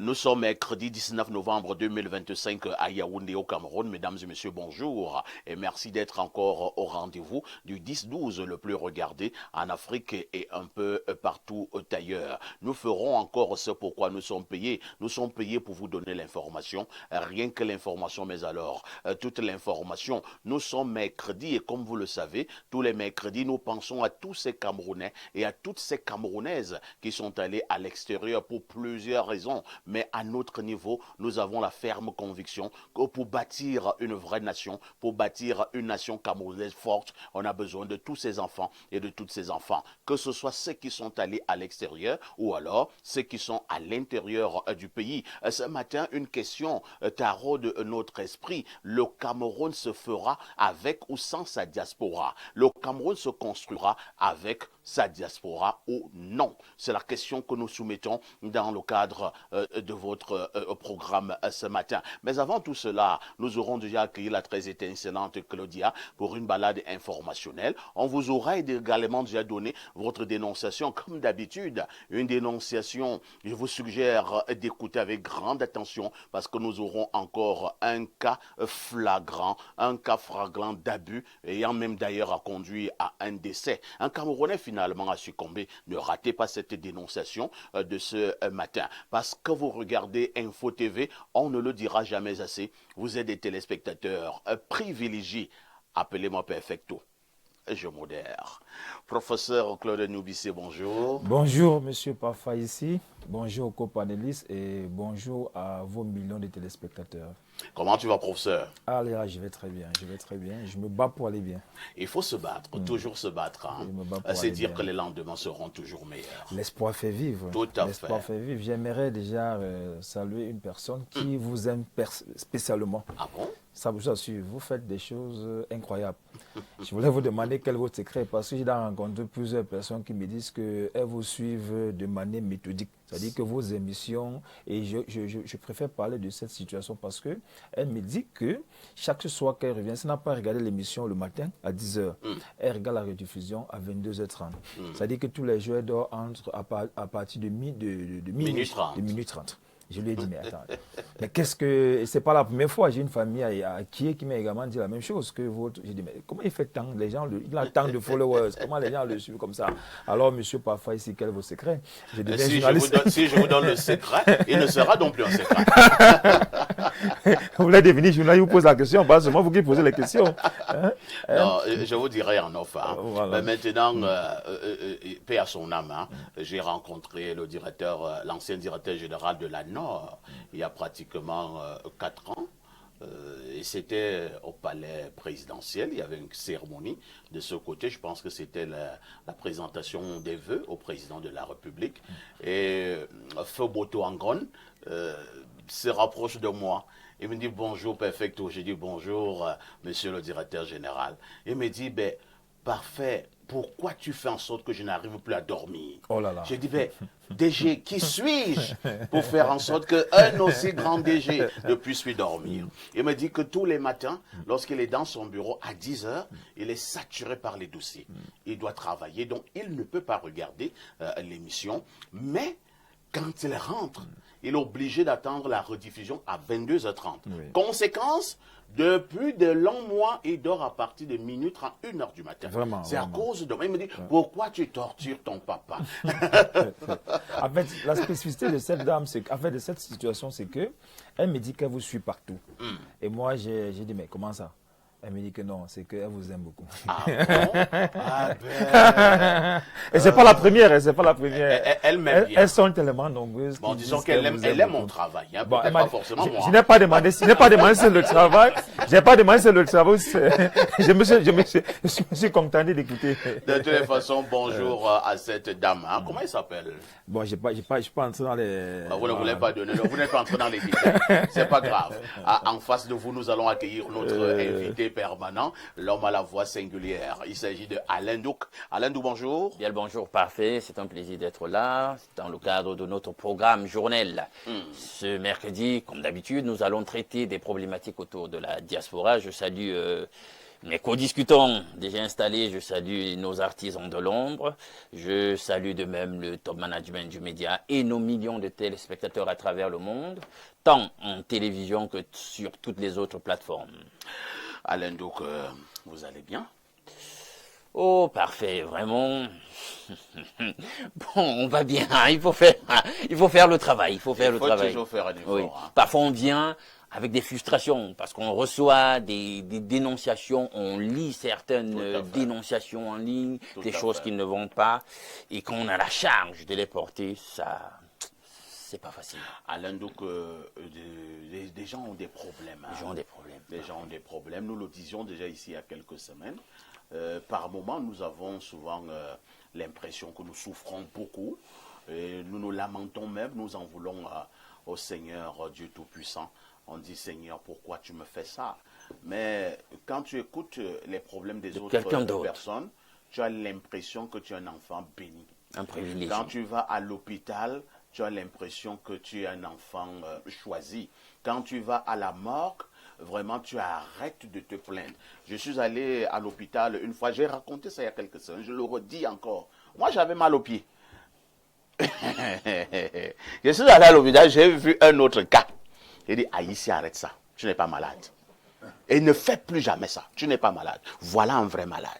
Nous sommes mercredi 19 novembre 2025 à Yaoundé au Cameroun. Mesdames et messieurs, bonjour et merci d'être encore au rendez-vous du 10-12 le plus regardé en Afrique et un peu partout ailleurs. Nous ferons encore ce pourquoi nous sommes payés. Nous sommes payés pour vous donner l'information, rien que l'information, mais alors toute l'information. Nous sommes mercredi et comme vous le savez, tous les mercredis, nous pensons à tous ces Camerounais et à toutes ces Camerounaises qui sont allés à l'extérieur pour plusieurs raisons. Mais à notre niveau, nous avons la ferme conviction que pour bâtir une vraie nation, pour bâtir une nation camerounaise forte, on a besoin de tous ces enfants et de toutes ces enfants. Que ce soit ceux qui sont allés à l'extérieur ou alors ceux qui sont à l'intérieur du pays. Ce matin, une question taraude notre esprit. Le Cameroun se fera avec ou sans sa diaspora? Le Cameroun se construira avec sa diaspora ou non? C'est la question que nous soumettons dans le cadre de votre programme ce matin. Mais avant tout cela, nous aurons déjà accueilli la très étincelante Claudia pour une balade informationnelle. On vous aura également déjà donné votre dénonciation, comme d'habitude. Une dénonciation, je vous suggère d'écouter avec grande attention parce que nous aurons encore un cas flagrant d'abus ayant même d'ailleurs conduit à un décès. Un Camerounais finalement a succombé. Ne ratez pas cette dénonciation de ce matin. Parce que vous regardez Info TV, on ne le dira jamais assez. Vous êtes des téléspectateurs privilégiés. Appelez-moi Perfecto. Je modère. Professeur Claude Noubissé, bonjour. Bonjour, monsieur Parfa ici. Bonjour aux copanélistes et bonjour à vos millions de téléspectateurs. Comment tu vas, professeur? Ah là, je vais très bien, Je me bats pour aller bien. Il faut se battre, toujours se battre. Hein. C'est dire bien que les lendemains seront toujours meilleurs. L'espoir fait vivre. Tout à fait. L'espoir fait vivre. J'aimerais déjà saluer une personne qui vous aime spécialement. Ah bon? Ça vous assure, vous faites des choses incroyables. Je voulais vous demander quel est votre secret parce que j'ai rencontré plusieurs personnes qui me disent qu'elles vous suivent de manière méthodique. C'est-à-dire que vos émissions, et je préfère parler de cette situation parce qu'elle me dit que chaque soir qu'elle revient, si elle n'a pas regardé l'émission le matin à 10h, elle regarde la rediffusion à 22h30. C'est-à-dire que tous les jours, elle dort à partir de minuit 30. Je lui ai dit, mais attends, mais qu'est-ce que... C'est pas la première fois, j'ai une famille qui m'a également dit la même chose que votre... J'ai dit, mais comment il fait tant, il a tant de followers, comment les gens le suivent comme ça? Alors, monsieur Parfa, ici, quel est votre secret? Si je vous donne le secret, il ne sera donc plus un secret. Vous voulez devenir journaliste, il vous pose la question, pas seulement vous qui posez les questions. Non, je vous dirai en off. Hein. Voilà. Mais maintenant, paix à son âme, hein, j'ai rencontré le directeur, l'ancien directeur général de la Nord, il y a pratiquement 4 ans. Et c'était au palais présidentiel, il y avait une cérémonie de ce côté, je pense que c'était la présentation des vœux au président de la République. Et Feu Boto Angon se rapproche de moi. Il me dit bonjour Perfecto. J'ai dit bonjour monsieur le directeur général. Il me dit ben parfait, pourquoi tu fais en sorte que je n'arrive plus à dormir? Oh là là. J'ai dit ben DG, qui suis-je pour faire en sorte qu'un aussi grand DG ne puisse plus dormir? Il me dit que tous les matins, lorsqu'il est dans son bureau à 10h, il est saturé par les dossiers. Il doit travailler, donc il ne peut pas regarder l'émission. Mais quand il rentre, il est obligé d'attendre la rediffusion à 22h30. Oui. Conséquence, depuis de longs mois, il dort à partir de minuit 30, 1h du matin. C'est à cause de moi. Il me dit, pourquoi tu tortures ton papa? En fait, la spécificité de cette dame, de cette situation, c'est que elle me dit qu'elle vous suit partout. Et moi, j'ai dit, mais comment ça? Elle me dit que non, c'est qu'elle vous aime beaucoup. Ah bon? Ah ben... Et c'est pas la première, Elle m'aime bien. Elles sont tellement nombreuses. Bon, disons qu'elle aime mon travail, hein, bon, pas forcément moi. Je n'ai pas demandé, si c'est le travail. Je n'ai pas demandé si c'est le travail. Je me suis contenté d'écouter. De toutes les façons, bonjour à cette dame. Hein. Comment elle s'appelle? Bon, je ne suis pas entré dans les... Vous ne voulez pas donner, vous n'êtes pas entré dans les détails. C'est pas grave. En face de vous, nous allons accueillir notre invité permanent, l'homme à la voix singulière. Il s'agit de Alain Douk. Alain Douk, bonjour. Bien le bonjour, parfait. C'est un plaisir d'être là dans le cadre de notre programme journal. Ce mercredi, comme d'habitude, nous allons traiter des problématiques autour de la diaspora. Je salue Mes co-discutants déjà installés, je salue nos artisans de l'ombre. Je salue de même le top management du média et nos millions de téléspectateurs à travers le monde, tant en télévision que sur toutes les autres plateformes. Alain, donc, vous allez bien? Oh, parfait, vraiment. Bon, on va bien, hein, il faut faire le travail, il faut toujours faire un effort. Oui. Hein. Parfois, on vient avec des frustrations, parce qu'on reçoit des dénonciations, on lit certaines dénonciations en ligne, des choses qui ne vont pas, et quand on a la charge de les porter, ça, c'est pas facile. Alain, donc, des gens ont des problèmes. Hein. Les gens ont des problèmes. Les gens ont des problèmes. Nous le disions déjà ici il y a quelques semaines. Par moment, nous avons souvent l'impression que nous souffrons beaucoup. Et nous nous lamentons même, nous en voulons au Seigneur Dieu Tout-Puissant. On dit, Seigneur, pourquoi tu me fais ça? Mais quand tu écoutes les problèmes des autres personnes, tu as l'impression que tu es un enfant béni. Un privilège. Quand tu vas à l'hôpital, tu as l'impression que tu es un enfant choisi. Quand tu vas à la morgue, vraiment, tu arrêtes de te plaindre. Je suis allé à l'hôpital une fois, j'ai raconté ça il y a quelques semaines, je le redis encore. Moi, j'avais mal au pied. Je suis allé à l'hôpital, j'ai vu un autre cas. J'ai dit, ici, arrête ça, tu n'es pas malade. Et ne fais plus jamais ça, tu n'es pas malade. Voilà un vrai malade.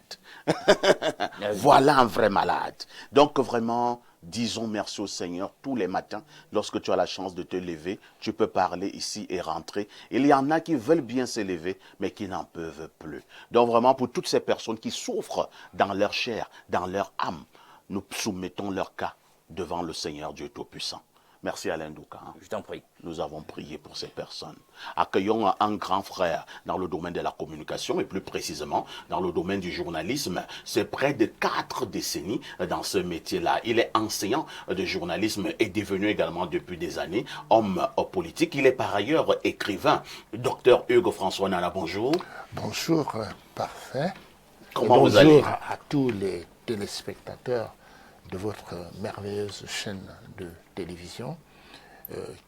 Voilà un vrai malade. Donc, vraiment, disons merci au Seigneur tous les matins. Lorsque tu as la chance de te lever, tu peux parler ici et rentrer. Il y en a qui veulent bien se lever, mais qui n'en peuvent plus. Donc vraiment, pour toutes ces personnes qui souffrent dans leur chair, dans leur âme, nous soumettons leur cas devant le Seigneur Dieu Tout-Puissant. Merci Alain Douka. Je t'en prie. Nous avons prié pour ces personnes. Accueillons un grand frère dans le domaine de la communication et plus précisément dans le domaine du journalisme. C'est près de 4 décennies dans ce métier-là. Il est enseignant de journalisme et devenu également depuis des années homme politique. Il est par ailleurs écrivain. Docteur Hugues François Nana, bonjour. Bonjour, parfait. Comment vous allez? Bonjour à tous les téléspectateurs de votre merveilleuse chaîne de télévision,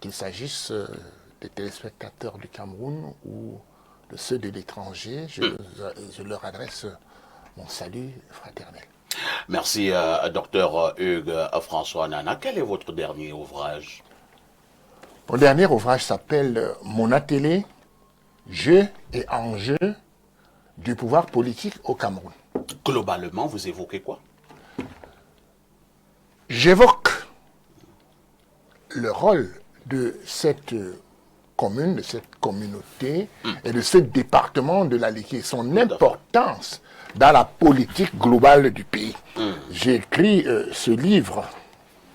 qu'il s'agisse des téléspectateurs du Cameroun ou de ceux de l'étranger, je leur adresse mon salut fraternel. Merci, docteur Hugues François Nana. Quel est votre dernier ouvrage? Mon dernier ouvrage s'appelle Mon atelier, jeux et enjeux du pouvoir politique au Cameroun. Globalement, vous évoquez quoi? J'évoque le rôle de cette commune, de cette communauté et de ce département de la Ligue, son importance dans la politique globale du pays. J'ai écrit ce livre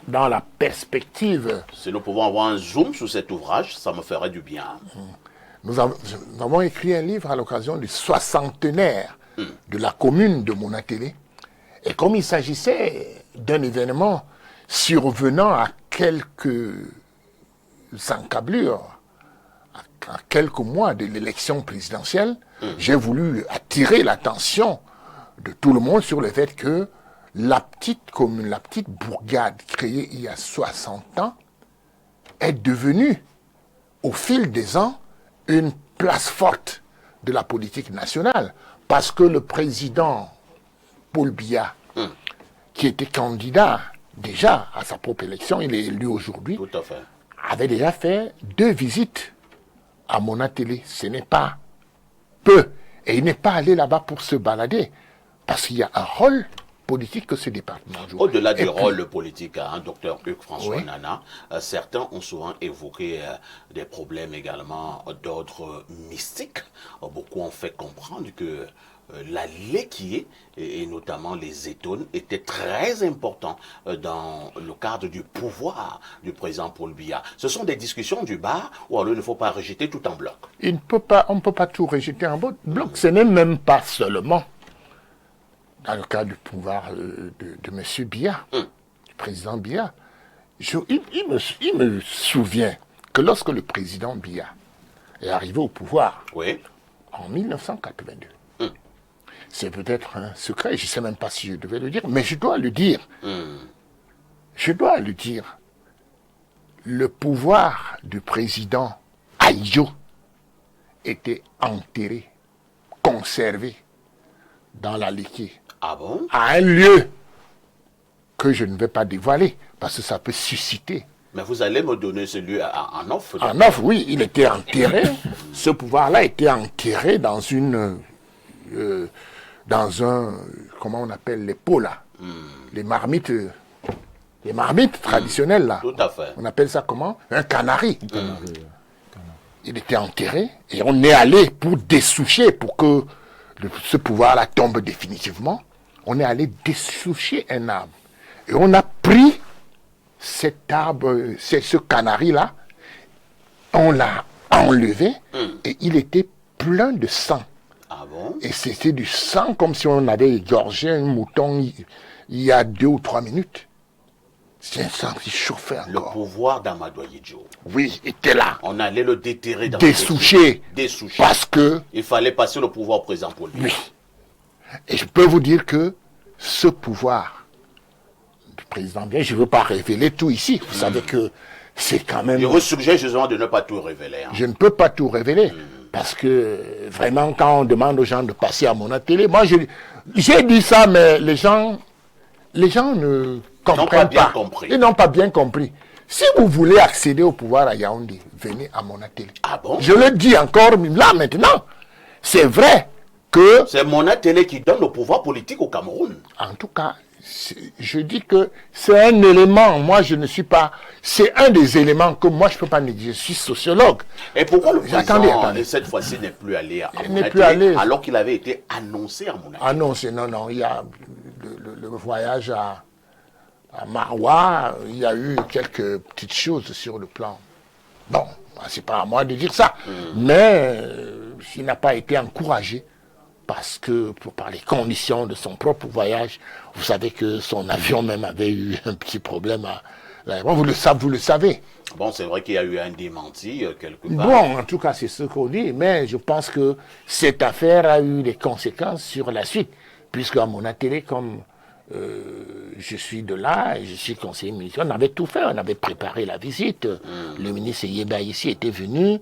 dans la perspective... Si nous pouvons avoir un zoom sur cet ouvrage, ça me ferait du bien. Nous avons écrit un livre à l'occasion du 60e de la commune de mon atelier. Et comme il s'agissait d'un événement survenant à quelques encablures, à quelques mois de l'élection présidentielle, j'ai voulu attirer l'attention de tout le monde sur le fait que la petite commune, la petite bourgade créée il y a 60 ans est devenue, au fil des ans, une place forte de la politique nationale. Parce que le président Paul Biya, qui était candidat déjà à sa propre élection, il est élu aujourd'hui, avait déjà fait 2 visites à mon atelier. Ce n'est pas peu. Et il n'est pas allé là-bas pour se balader. Parce qu'il y a un rôle politique que ce département joue. Au-delà du rôle politique, docteur Hugues François Nana, certains ont souvent évoqué des problèmes également d'ordre mystique. Beaucoup ont fait comprendre que la Léquié, et notamment les Étones, étaient très importants dans le cadre du pouvoir du président Paul Biya. Ce sont des discussions du bar où alors il ne faut pas rejeter tout en bloc. On ne peut pas tout rejeter en bloc. Ce n'est même pas seulement dans le cadre du pouvoir de M. Biya, du président Biya. Il me souvient que lorsque le président Biya est arrivé au pouvoir en 1982, c'est peut-être un secret, je ne sais même pas si je devais le dire, mais je dois le dire. Je dois le dire. Le pouvoir du président Aïdjo était enterré, conservé dans la Liké, Ah bon? à un lieu que je ne vais pas dévoiler, parce que ça peut susciter. Mais vous allez me donner ce lieu en offre? En offre, oui, il était enterré. Ce pouvoir-là était enterré dans un, comment on appelle les pots là, les marmites traditionnelles là. Tout à fait. On appelle ça comment? Un canari. Il était enterré et on est allé pour dessoucher, pour que ce pouvoir-là tombe définitivement. On est allé dessoucher un arbre. Et on a pris cet arbre, ce canari-là, on l'a enlevé et il était plein de sang. Ah bon? Et c'était du sang comme si on avait égorgé un mouton il y a 2 ou 3 minutes. C'est un sang qui chauffait Le encore. pouvoir d'Amadou Ahidjo. Oui, il était là. On allait le déterrer dans Dessouché. Dessouché. Parce que, Il fallait passer le pouvoir au président pour lui. oui. Et je peux vous dire que ce pouvoir du président, bien, je ne veux pas révéler tout ici. Vous savez que c'est quand même... Je vous suggère justement de ne pas tout révéler. Hein. Je ne peux pas tout révéler. Parce que vraiment, quand on demande aux gens de passer à mon atelier, moi, j'ai dit ça, mais les gens ne comprennent bien pas. compris. Ils n'ont pas bien compris. Si vous voulez accéder au pouvoir à Yaoundé, venez à mon atelier. Ah bon? Je le dis encore là maintenant. C'est vrai que, C'est mon atelier qui donne le pouvoir politique au Cameroun. en tout cas, je dis que c'est un élément, moi je ne suis pas, c'est un des éléments que moi je ne peux pas négliger. Je suis sociologue. Et pourquoi le président, Attendez. cette fois-ci, n'est plus allé à Il mon n'est plus atelier, allé. alors qu'il avait été annoncé à mon atelier? Ah non, non, il y a le voyage à Maroua, il y a eu quelques petites choses sur le plan. Bon, c'est pas à moi de dire ça, mais il n'a pas été encouragé parce que, par les conditions de son propre voyage, vous savez que son avion même avait eu un petit problème. Vous le savez. Bon, c'est vrai qu'il y a eu un démenti quelque part. Bon, en tout cas, c'est ce qu'on dit, mais je pense que cette affaire a eu des conséquences sur la suite, puisque à mon atelier, comme je suis de là, et je suis conseiller municipal, on avait tout fait, on avait préparé la visite. Le ministre Yeba ici était venu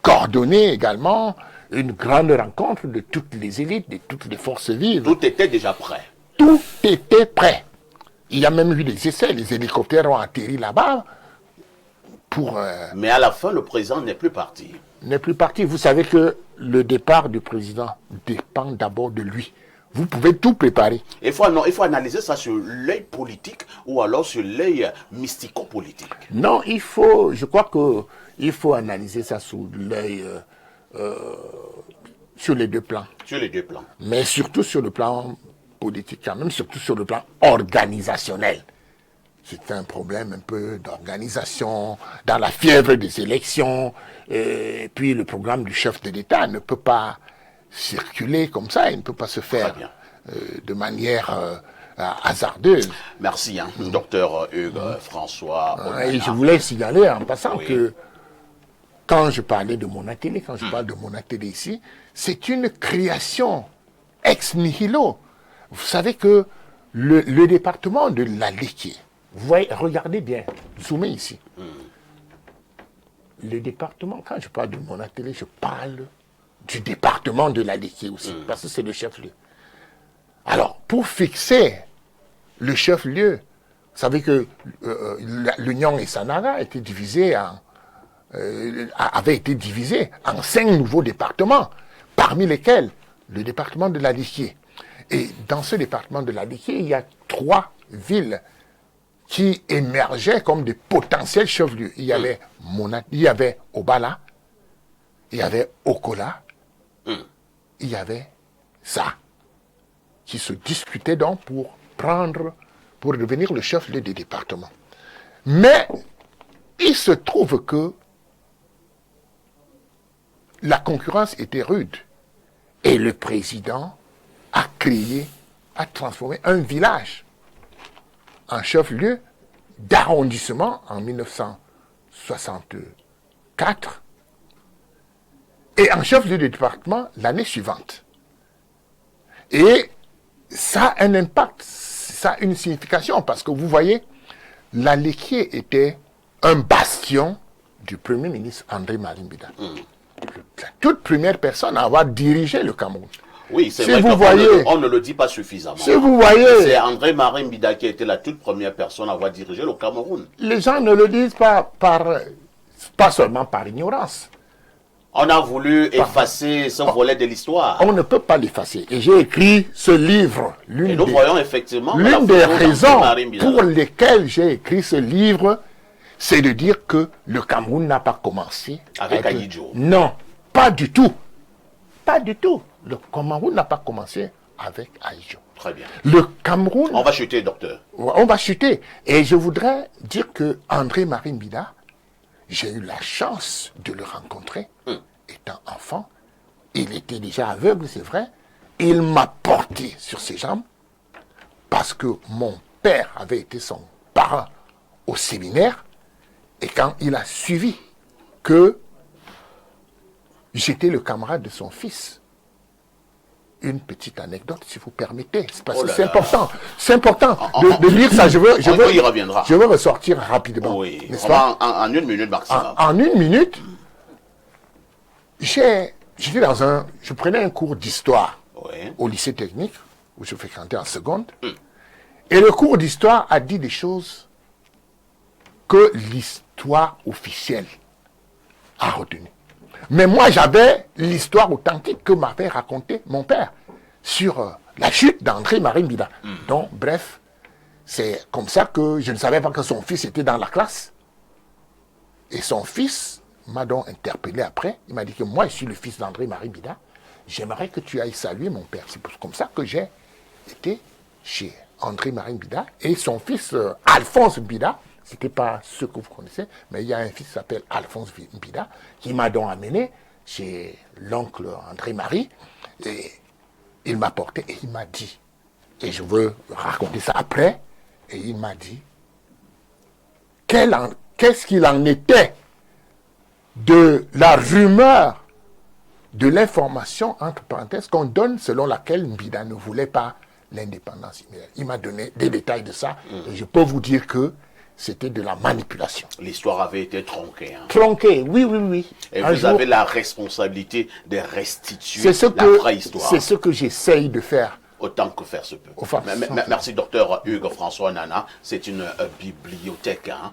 coordonner également une grande rencontre de toutes les élites, de toutes les forces vives. Tout était déjà prêt. Tout était prêt. Il y a même eu des essais, les hélicoptères ont atterri là-bas pour... Mais à la fin, le président n'est plus parti. n'est plus parti. Vous savez que le départ du président dépend d'abord de lui. Vous pouvez tout préparer. Il faut analyser ça sur l'œil politique ou alors sur l'œil mystico-politique. Non, je crois que il faut analyser ça sous l'œil, sur les deux plans. Sur les deux plans. Mais surtout sur le plan politique, quand même, surtout sur le plan organisationnel. C'est un problème un peu d'organisation, dans la fièvre des élections. Et puis le programme du chef de l'État ne peut pas circuler comme ça, il ne peut pas se faire de manière hasardeuse. Merci, docteur Hugues François. Et je voulais signaler en passant que quand je parlais de mon atelier, quand je parle de mon atelier ici, c'est une création ex nihilo. Vous savez que le département de la Liké, vous voyez, regardez bien, zoomez ici. Le département, quand je parle de mon atelier, je parle du département de la Liké aussi, parce que c'est le chef-lieu. Alors, pour fixer le chef-lieu, vous savez que l'Union et Sanaga avait été divisée en 5 nouveaux départements, parmi lesquels le département de la Liké. Et dans ce département de la Liké, il y a 3 villes qui émergeaient comme des potentiels chefs-lieux. Il y avait Obala, il y avait Okola, il y avait ça, qui se disputait donc pour devenir le chef-lieu des départements. Mais il se trouve que la concurrence était rude. Et le président a transformé un village en chef-lieu d'arrondissement en 1964 et en chef-lieu de département l'année suivante. Et ça a un impact, ça a une signification, parce que vous voyez, la Liké était un bastion du Premier ministre André Marimbida. La toute première personne à avoir dirigé le Cameroun. Oui, c'est Si vrai vous qu'on voyez, on ne le dit pas suffisamment. si vous voyez, C'est André-Marie Mbida qui a été la toute première personne à avoir dirigé le Cameroun. les gens ne le disent pas pas seulement par ignorance. On a voulu effacer ce volet de l'histoire. On ne peut pas l'effacer. Et j'ai écrit ce livre. Et nous voyons effectivement L'une des raisons Mbida. pour lesquelles j'ai écrit ce livre, c'est de dire que le Cameroun n'a pas commencé Avec Ahidjo. Non, pas du tout. Pas du tout. Le Cameroun n'a pas commencé avec Ahidjo. Très bien. Le Cameroun... On va chuter, docteur. On va chuter. Et je voudrais dire que André-Marie Mbida, j'ai eu la chance de le rencontrer étant enfant. Il était déjà aveugle, c'est vrai. Il m'a porté sur ses jambes parce que mon père avait été son parent au séminaire. Et quand il a suivi que j'étais le camarade de son fils, une petite anecdote, si vous permettez, parce que c'est important. C'est important de lire ça. On y reviendra. Je veux ressortir rapidement. Oui, n'est-ce pas? en une minute maximum. En une minute, je prenais un cours d'histoire Oui. au lycée technique, où je fréquentais en seconde. Et le cours d'histoire a dit des choses que l'histoire officielle a retenues. Mais moi, j'avais l'histoire authentique que m'avait raconté mon père sur la chute d'André-Marie Mbida. Donc, bref, c'est comme ça que je ne savais pas que son fils était dans la classe. Et son fils m'a donc interpellé après. Il m'a dit que moi, je suis le fils d'André-Marie Mbida. J'aimerais que tu ailles saluer mon père. C'est comme ça que j'ai été chez André-Marie Mbida. Et son fils, Alphonse Mbida, ce n'était pas ce que vous connaissez, mais il y a un fils qui s'appelle Alphonse Mbida, qui m'a donc amené chez l'oncle André-Marie. Et il m'a porté et il m'a dit, et je veux raconter ça après, et il m'a dit, qu'est-ce qu'il en était de la rumeur, de l'information, entre parenthèses, qu'on donne selon laquelle Mbida ne voulait pas l'indépendance. Il m'a donné des détails de ça, et je peux vous dire que c'était de la manipulation. L'histoire avait été tronquée. Tronquée, oui. Et vous avez la responsabilité de restituer la vraie histoire. C'est ce que j'essaye de faire. Autant que faire se peut. Enfin, Merci, docteur Hugues François Nana. C'est une bibliothèque. Hein.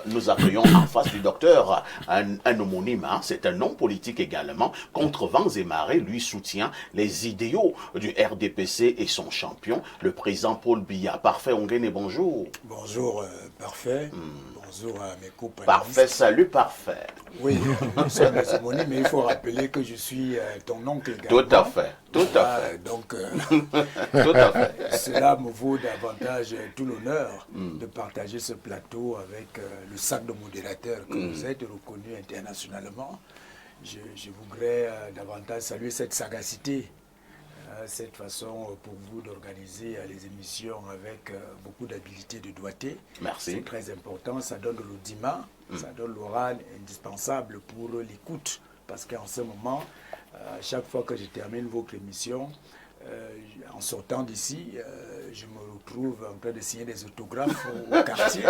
Nous accueillons en face du docteur un homonyme. Hein. C'est un homme politique également. Contre vents et marées, lui soutient les idéaux du RDPC et son champion, le président Paul Biya. Parfait, Ongene, bonjour. Bonjour, Parfait. Bonjour à mes compagnons. Parfait, salut, Parfait. Oui, nous sommes des homonymes, mais il faut rappeler que je suis ton oncle également. Tout à fait, tout à fait. Donc, tout à fait. Cela me vaut davantage tout l'honneur de partager ce plateau avec le sac de modérateur que vous êtes reconnu internationalement. Je voudrais davantage saluer cette sagacité, cette façon pour vous d'organiser les émissions avec beaucoup d'habileté, de doigté. Merci. C'est très important, ça donne de l'audimat, ça donne l'oral indispensable pour l'écoute, parce qu'en ce moment, chaque fois que je termine votre émission, en sortant d'ici, je me retrouve en train de signer des autographes au quartier,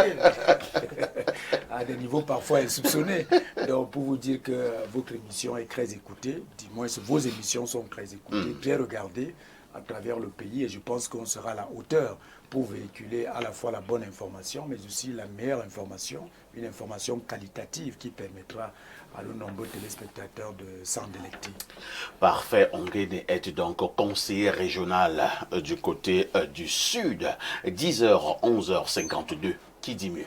à des niveaux parfois insoupçonnés. Donc, pour vous dire que votre émission est très écoutée, du moins vos émissions sont très écoutées, très regardées à travers le pays, et je pense qu'on sera à la hauteur pour véhiculer à la fois la bonne information, mais aussi la meilleure information, une information qualitative qui permettra à de nombreux téléspectateurs de s'en délecter. Parfait, Ongene est donc conseiller régional du côté du sud. 10h, 11h52. Qui dit mieux?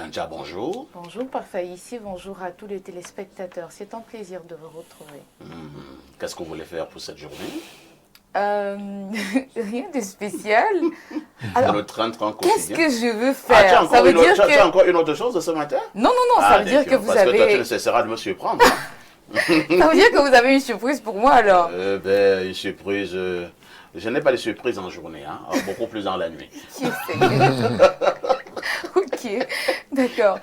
Nanja, bonjour. Bonjour Parfait ici, bonjour à tous les téléspectateurs. C'est un plaisir de vous retrouver. Qu'est-ce que vous voulez faire pour cette journée? Rien de spécial. Alors, le 30 qu'est-ce que je veux faire? Ça veut dire que... Tu as encore une autre chose ce matin? Non, ça veut dire que vous avez... Parce que toi, tu ne cesseras de me surprendre. Ça veut dire que vous avez une surprise pour moi alors? Une surprise... Je n'ai pas de surprise en journée, hein, beaucoup plus dans la nuit. Ok, d'accord.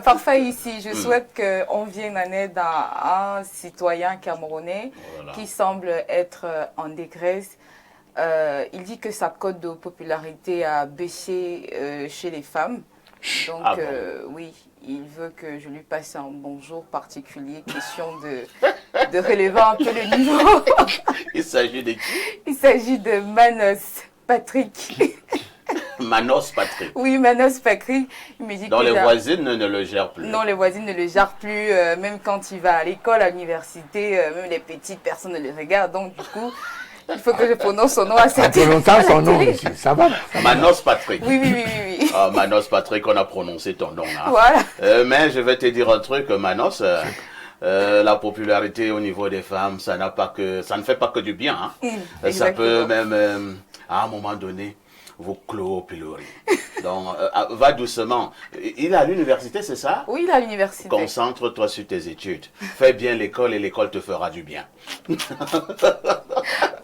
Parfait ici, je souhaite qu'on vienne en aide à un citoyen camerounais qui semble être en détresse. Il dit que sa cote de popularité a baissé chez les femmes. Donc, oui, il veut que je lui passe un bonjour particulier, question de relever un peu le niveau. Il s'agit de qui? Il s'agit de Manos Patrick. Manos Patrick. Oui, Manos Patrick. Il me dit donc les voisines ne le gèrent plus. Non, les voisines ne le gèrent plus. Même quand il va à l'école, à l'université, même les petites personnes ne le regardent. Donc, du coup, il faut que je prononce son nom à cette En prononçant son nom, ici, ça va. Manos Patrick. Oui. Manos Patrick, on a prononcé ton nom. Hein. Voilà. Mais je vais te dire un truc, Manos. La popularité au niveau des femmes, ça ne fait pas que du bien. Hein. Ça peut même, à un moment donné, vous clôt au pilori. Donc, va doucement. Il est à l'université, c'est ça? Oui, il est à l'université. Concentre-toi sur tes études. Fais bien l'école et l'école te fera du bien.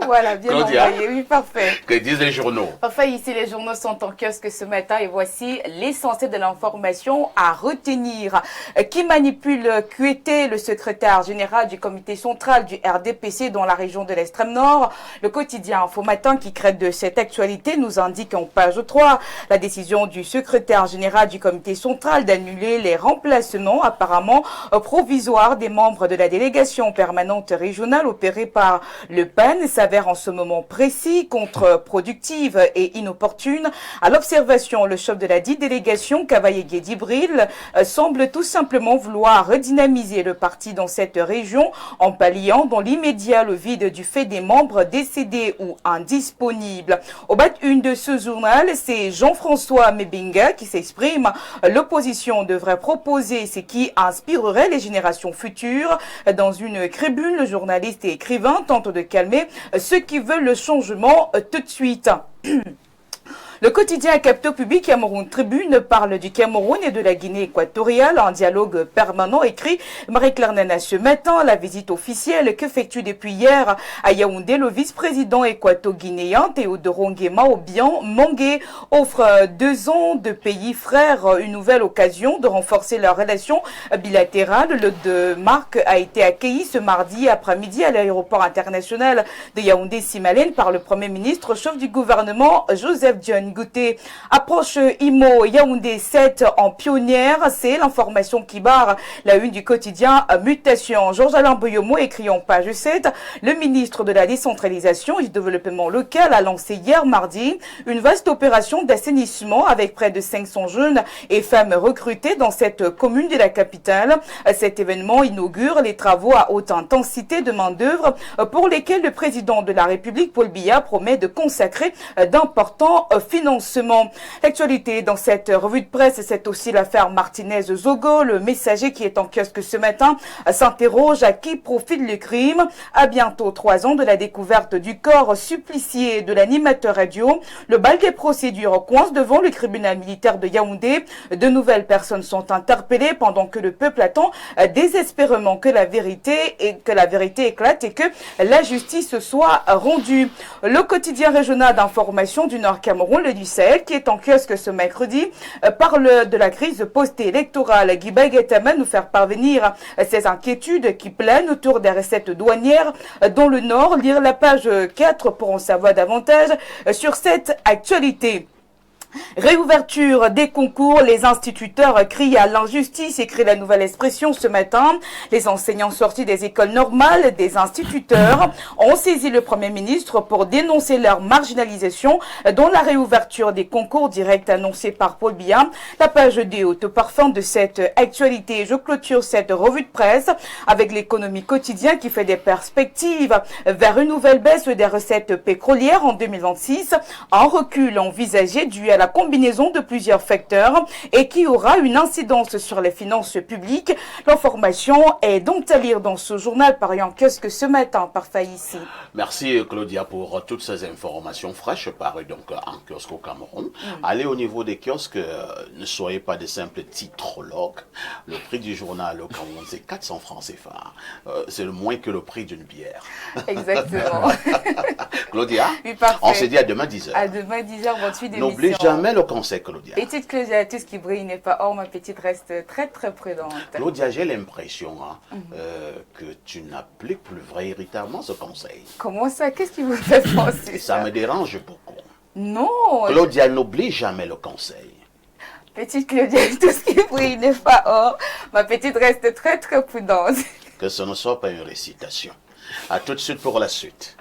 Voilà, bien Claudia, envoyé. Oui, parfait. Que disent les journaux? Parfait, ici les journaux sont en kiosque ce matin et voici l'essentiel de l'information à retenir. Qui manipule Kuete, le secrétaire général du comité central du RDPC dans la région de l'extrême nord? Le quotidien Info Matin qui traite de cette actualité nous indique en page 3 la décision du secrétaire général du comité central d'annuler les remplacements apparemment provisoires des membres de la délégation permanente régionale opérée par le PAN s'avère en ce moment précis, contre-productive et inopportune. À l'observation, le chef de la dite délégation, Cavaillé Guédibril, semble tout simplement vouloir redynamiser le parti dans cette région en palliant dans l'immédiat le vide du fait des membres décédés ou indisponibles. Au bas une de ce journal, c'est Jean-François Mebinga qui s'exprime. L'opposition devrait proposer ce qui inspirerait les générations futures. Dans une tribune, le journaliste et écrivain tente de calmer ceux qui veulent le changement tout de suite. Le quotidien Capto Public Cameroun Tribune parle du Cameroun et de la Guinée équatoriale en dialogue permanent, écrit Marie-Claire Nana ce matin. La visite officielle qu'effectue depuis hier à Yaoundé le vice-président équato-guinéen Théodore Nguema Obiang Mangé offre 2 ans de pays frères une nouvelle occasion de renforcer leurs relations bilatérales. Le de Marc a été accueilli ce mardi après-midi à l'aéroport international de Yaoundé-Simalène par le Premier ministre, chef du gouvernement Joseph John Gouté. Approche Imo Yaoundé 7 en pionnière, c'est l'information qui barre la une du quotidien Mutation. Georges-Alain Boyomo écrit en page 7, le ministre de la décentralisation et du développement local a lancé hier mardi une vaste opération d'assainissement avec près de 500 jeunes et femmes recrutées dans cette commune de la capitale. Cet événement inaugure les travaux à haute intensité de main-d'œuvre pour lesquels le président de la République, Paul Biya, promet de consacrer d'importants financement. L'actualité dans cette revue de presse, c'est aussi l'affaire Martinez-Zogo. Le messager qui est en kiosque ce matin s'interroge à qui profite le crime. À bientôt 3 ans de la découverte du corps supplicié de l'animateur radio, le bal des procédures coince devant le tribunal militaire de Yaoundé. De nouvelles personnes sont interpellées pendant que le peuple attend désespérément que la vérité éclate et que la justice soit rendue. Le quotidien régional d'information du Nord Cameroun, le du Sahel, qui est en kiosque ce mercredi, parle de la crise post-électorale. Guy Baguetama nous faire parvenir ses inquiétudes qui planent autour des recettes douanières dans le Nord. Lire la page 4 pour en savoir davantage sur cette actualité. Réouverture des concours, les instituteurs crient à l'injustice, écrit la Nouvelle Expression ce matin. Les enseignants sortis des écoles normales, des instituteurs, ont saisi le Premier ministre pour dénoncer leur marginalisation dans la réouverture des concours directs annoncés par Paul Biya. La page des hautes parfums de cette actualité. Je clôture cette revue de presse avec l'économie quotidien qui fait des perspectives vers une nouvelle baisse des recettes pétrolières en 2026. Un recul envisagé dû à la combinaison de plusieurs facteurs et qui aura une incidence sur les finances publiques. L'information est donc à lire dans ce journal paru en kiosque ce matin par Faïssi. Merci Claudia pour toutes ces informations fraîches parues donc en kiosque au Cameroun. Allez au niveau des kiosques, ne soyez pas des simples titrologues. Le prix du journal au Cameroun, c'est 400 francs CFA. C'est le moins que le prix d'une bière. Exactement. Claudia, Oui, parfait. on se dit à demain 10h. À demain 10h, bonne suite d'émission. N'oublie jamais le conseil, Claudia. Petite Claudia, tout ce qui brille n'est pas or, ma petite reste très très prudente. Claudia, j'ai l'impression que tu n'appliques plus véritablement ce conseil. Comment ça? Qu'est-ce qui vous fait penser Ça ça? me dérange beaucoup. Non. Claudia, n'oublie jamais le conseil. Petite Claudia, tout ce qui brille n'est pas or. Ma petite reste très très prudente. Que ce ne soit pas une récitation. À tout de suite pour la suite.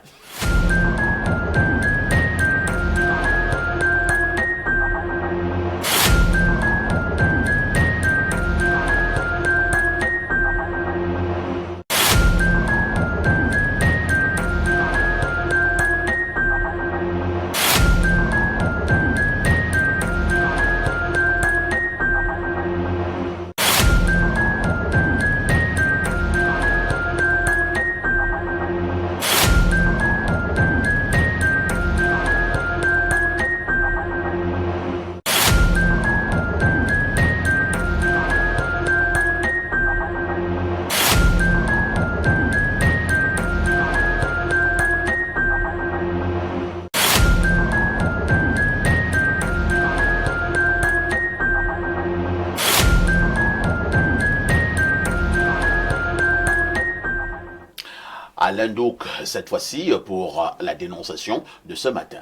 Alain Douk, cette fois-ci pour la dénonciation de ce matin.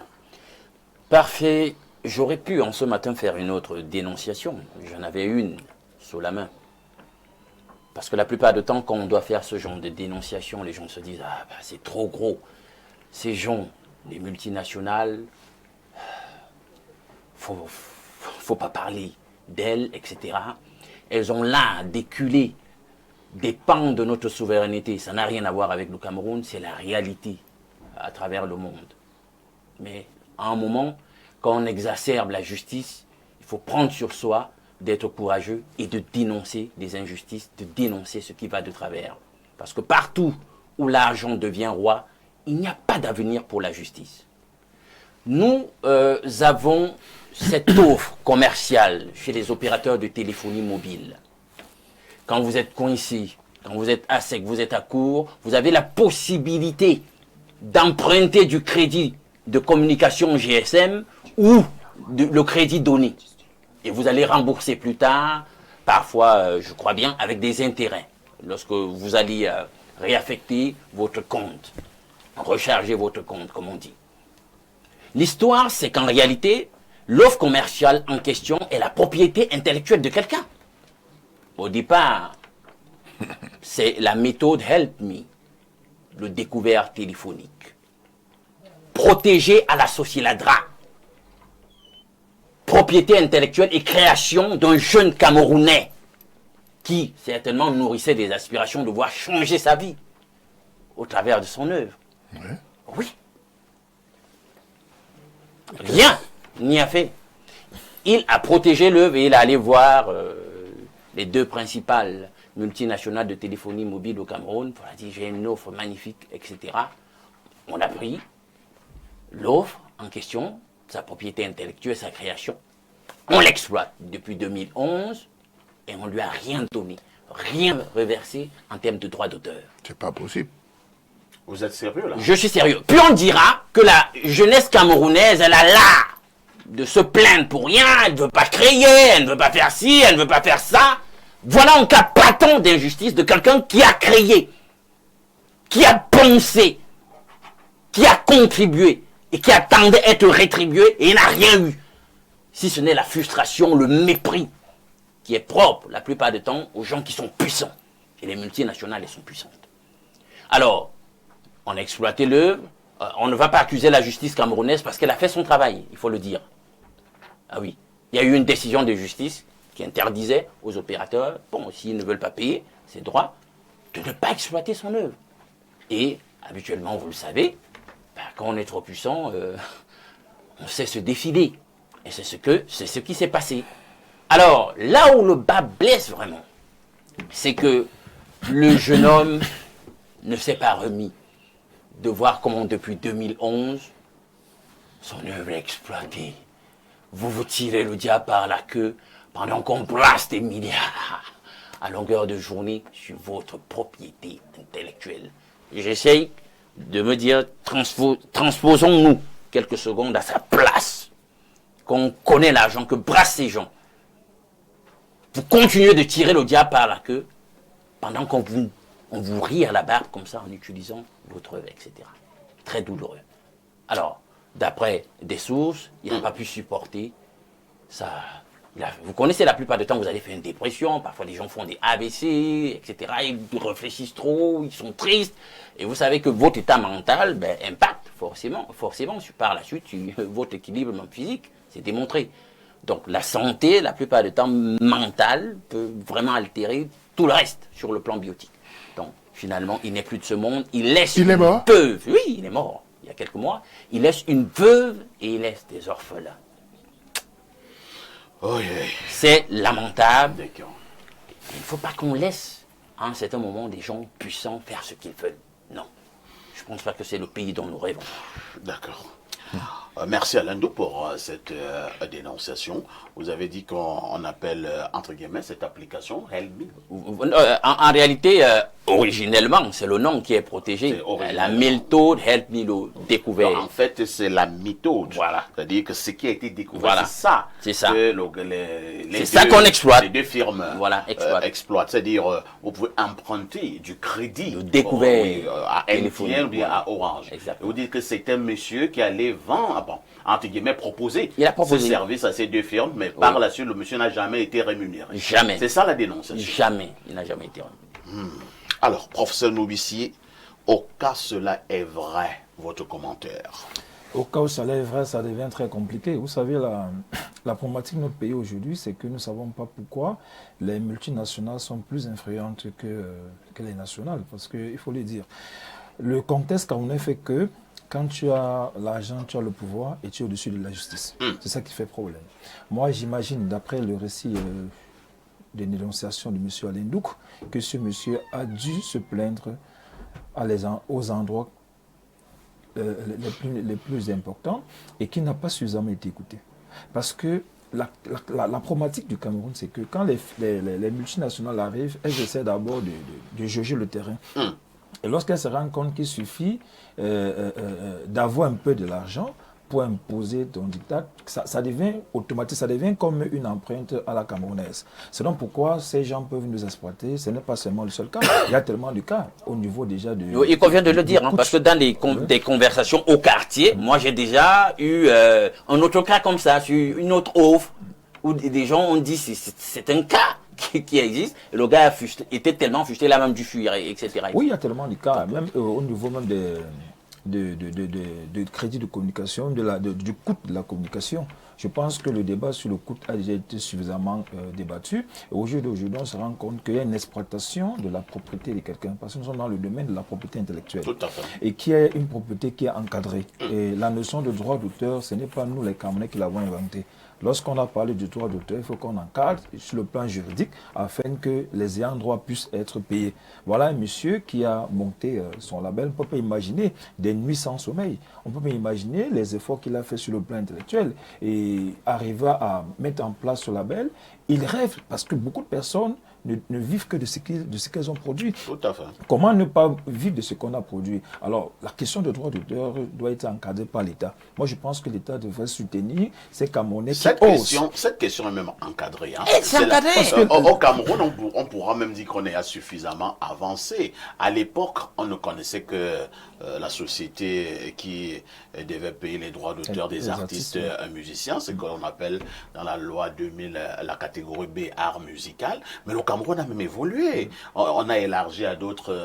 Parfait. J'aurais pu en ce matin faire une autre dénonciation. J'en avais une sous la main. Parce que la plupart du temps, quand on doit faire ce genre de dénonciation, les gens se disent « Ah, bah, c'est trop gros. Ces gens, les multinationales, faut pas parler d'elles, etc. Elles ont là d'éculer des pans de notre souveraineté. Ça n'a rien à voir avec le Cameroun, c'est la réalité à travers le monde. Mais à un moment, quand on exacerbe la justice, il faut prendre sur soi d'être courageux et de dénoncer des injustices, de dénoncer ce qui va de travers. Parce que partout où l'argent devient roi, il n'y a pas d'avenir pour la justice. Nous avons cette offre commerciale chez les opérateurs de téléphonie mobile. Quand vous êtes coincé, quand vous êtes à sec, vous êtes à court, vous avez la possibilité d'emprunter du crédit de communication GSM ou le crédit donné. Et vous allez rembourser plus tard, parfois, je crois bien, avec des intérêts. Lorsque vous allez réaffecter votre compte, recharger votre compte, comme on dit. L'histoire, c'est qu'en réalité, l'offre commerciale en question est la propriété intellectuelle de quelqu'un. Au départ, c'est la méthode Help Me, le découvert téléphonique. Protégé à l'associé Ladra. Propriété intellectuelle et création d'un jeune Camerounais qui certainement nourrissait des aspirations de voir changer sa vie au travers de son œuvre. Oui. Rien n'y a fait. Il a protégé l'œuvre et il est allé voir les deux principales multinationales de téléphonie mobile au Cameroun. Il a dit, j'ai une offre magnifique, etc. On a pris l'offre en question, sa propriété intellectuelle, sa création. On l'exploite depuis 2011 et on ne lui a rien donné, rien reversé en termes de droits d'auteur. C'est pas possible. Vous êtes sérieux là? Je suis sérieux. Puis on dira que la jeunesse camerounaise, elle a l'art de se plaindre pour rien, elle ne veut pas créer, elle ne veut pas faire ci, elle ne veut pas faire ça. Voilà un cas patent d'injustice de quelqu'un qui a créé, qui a pensé, qui a contribué et qui attendait être rétribué et n'a rien eu. Si ce n'est la frustration, le mépris qui est propre la plupart du temps aux gens qui sont puissants. Et les multinationales, elles sont puissantes. Alors, on a exploité l'œuvre. On ne va pas accuser la justice camerounaise parce qu'elle a fait son travail, il faut le dire. Ah oui, il y a eu une décision de justice qui interdisait aux opérateurs, bon, s'ils ne veulent pas payer ses droits, de ne pas exploiter son œuvre. Et habituellement, vous le savez, quand on est trop puissant, on sait se défiler. Et c'est ce qui s'est passé. Alors, là où le bas blesse vraiment, c'est que le jeune homme ne s'est pas remis de voir comment depuis 2011, son œuvre est exploitée. Vous vous tirez le diable par la queue pendant qu'on brasse des milliards à longueur de journée sur votre propriété intellectuelle. J'essaye de me dire, transposons-nous quelques secondes à sa place, qu'on connaît l'argent que brassent ces gens. Vous continuez de tirer le diable par la queue pendant qu'on vous rit à la barbe comme ça en utilisant votre œuvre, etc. Très douloureux. Alors, d'après des sources, il n'a pas pu supporter ça. Vous connaissez la plupart du temps, vous allez faire une dépression, parfois les gens font des AVC, etc. Ils réfléchissent trop, ils sont tristes. Et vous savez que votre état mental impacte forcément par la suite sur votre équilibre physique, c'est démontré. Donc la santé, la plupart du temps mentale, peut vraiment altérer tout le reste sur le plan biotique. Donc finalement, il n'est plus de ce monde, il laisse Il est mort? veuve. Oui, il est mort il y a quelques mois. Il laisse une veuve et il laisse des orphelins. Oh, yeah. C'est lamentable. D'accord. Il ne faut pas qu'on laisse à un certain moment des gens puissants faire ce qu'ils veulent. Non. Je ne pense pas que c'est le pays dont nous rêvons. D'accord. Merci Alain Dou pour cette dénonciation. Vous avez dit qu'on appelle, entre guillemets, cette application Help Me. En réalité, originellement, c'est le nom qui est protégé. La méthode Help Me le découvert. Non, en fait, c'est la méthode. Voilà. C'est-à-dire que ce qui a été découvert, Voilà. c'est ça. C'est ça. C'est ça qu'on exploite. Les deux firmes exploitent. C'est-à-dire, vous pouvez emprunter du crédit Le découvert à MTN ou bien voilà. à Orange. Exactement. Et vous dites que c'est un monsieur qui allait vendre, entre guillemets, proposer Il a proposé. ce service à ces deux firmes, mais par la suite, le monsieur n'a jamais été rémunéré. Jamais. C'est ça la dénonciation. Jamais. Il n'a jamais été. Alors, professeur Noubissier, au cas cela est vrai, votre commentaire. Au cas où ça est vrai, ça devient très compliqué. Vous savez, la problématique de notre pays aujourd'hui, c'est que nous ne savons pas pourquoi les multinationales sont plus influentes que les nationales. Parce qu'il faut le dire. Le contexte camerounais fait que quand tu as l'argent, tu as le pouvoir et tu es au-dessus de la justice. C'est ça qui fait problème. Moi, j'imagine, d'après le récit des dénonciations de M. Alain Douk, que ce monsieur a dû se plaindre aux endroits les plus importants et qui n'a pas suffisamment été écouté. Parce que la problématique du Cameroun, c'est que quand les multinationales arrivent, elles essaient d'abord de jauger le terrain. Et lorsqu'elles se rendent compte qu'il suffit d'avoir un peu de l'argent pour imposer ton diktat, ça devient automatique, ça devient comme une empreinte à la camerounaise. C'est donc pourquoi ces gens peuvent nous exploiter. Ce n'est pas seulement le seul cas. Il y a tellement de cas au niveau déjà de... Il convient de le dire, parce que dans des conversations au quartier, moi j'ai déjà eu un autre cas comme ça, sur une autre offre, où des gens ont dit c'est un cas qui existe, et le gars était tellement frustré, il a même dû fuir, etc. Oui, il y a tellement de cas, même au niveau même de crédit de communication, du coût de la communication. Je pense que le débat sur le coût a déjà été suffisamment débattu. Et aujourd'hui, on se rend compte qu'il y a une exploitation de la propriété de quelqu'un, parce que nous sommes dans le domaine de la propriété intellectuelle. Tout à fait. Et qui est une propriété qui est encadrée. Et la notion de droit d'auteur, ce n'est pas nous les Camerounais qui l'avons inventée. Lorsqu'on a parlé du droit d'auteur, il faut qu'on encadre sur le plan juridique afin que les ayants droit puissent être payés. Voilà un monsieur qui a monté son label. On peut pas imaginer des nuits sans sommeil. On peut pas imaginer les efforts qu'il a fait sur le plan intellectuel et arriver à mettre en place ce label. Il rêve parce que beaucoup de personnes ne vivent que de ce qu'elles ont produit. Tout à fait. Comment ne pas vivre de ce qu'on a produit? Alors, la question de droit d'auteur doit être encadrée par l'État. Moi, je pense que l'État devrait soutenir ces Camerounais qui osent. Cette question est même encadrée. Hein. C'est encadré. Au Cameroun, on pourra même dire qu'on est suffisamment avancé. À l'époque, on ne connaissait que la société qui devait payer les droits d'auteur des artistes musiciens, ce qu'on appelle dans la loi 2000 la catégorie B, art musical. Mais le Cameroun Cameroun a même évolué. On a élargi à d'autres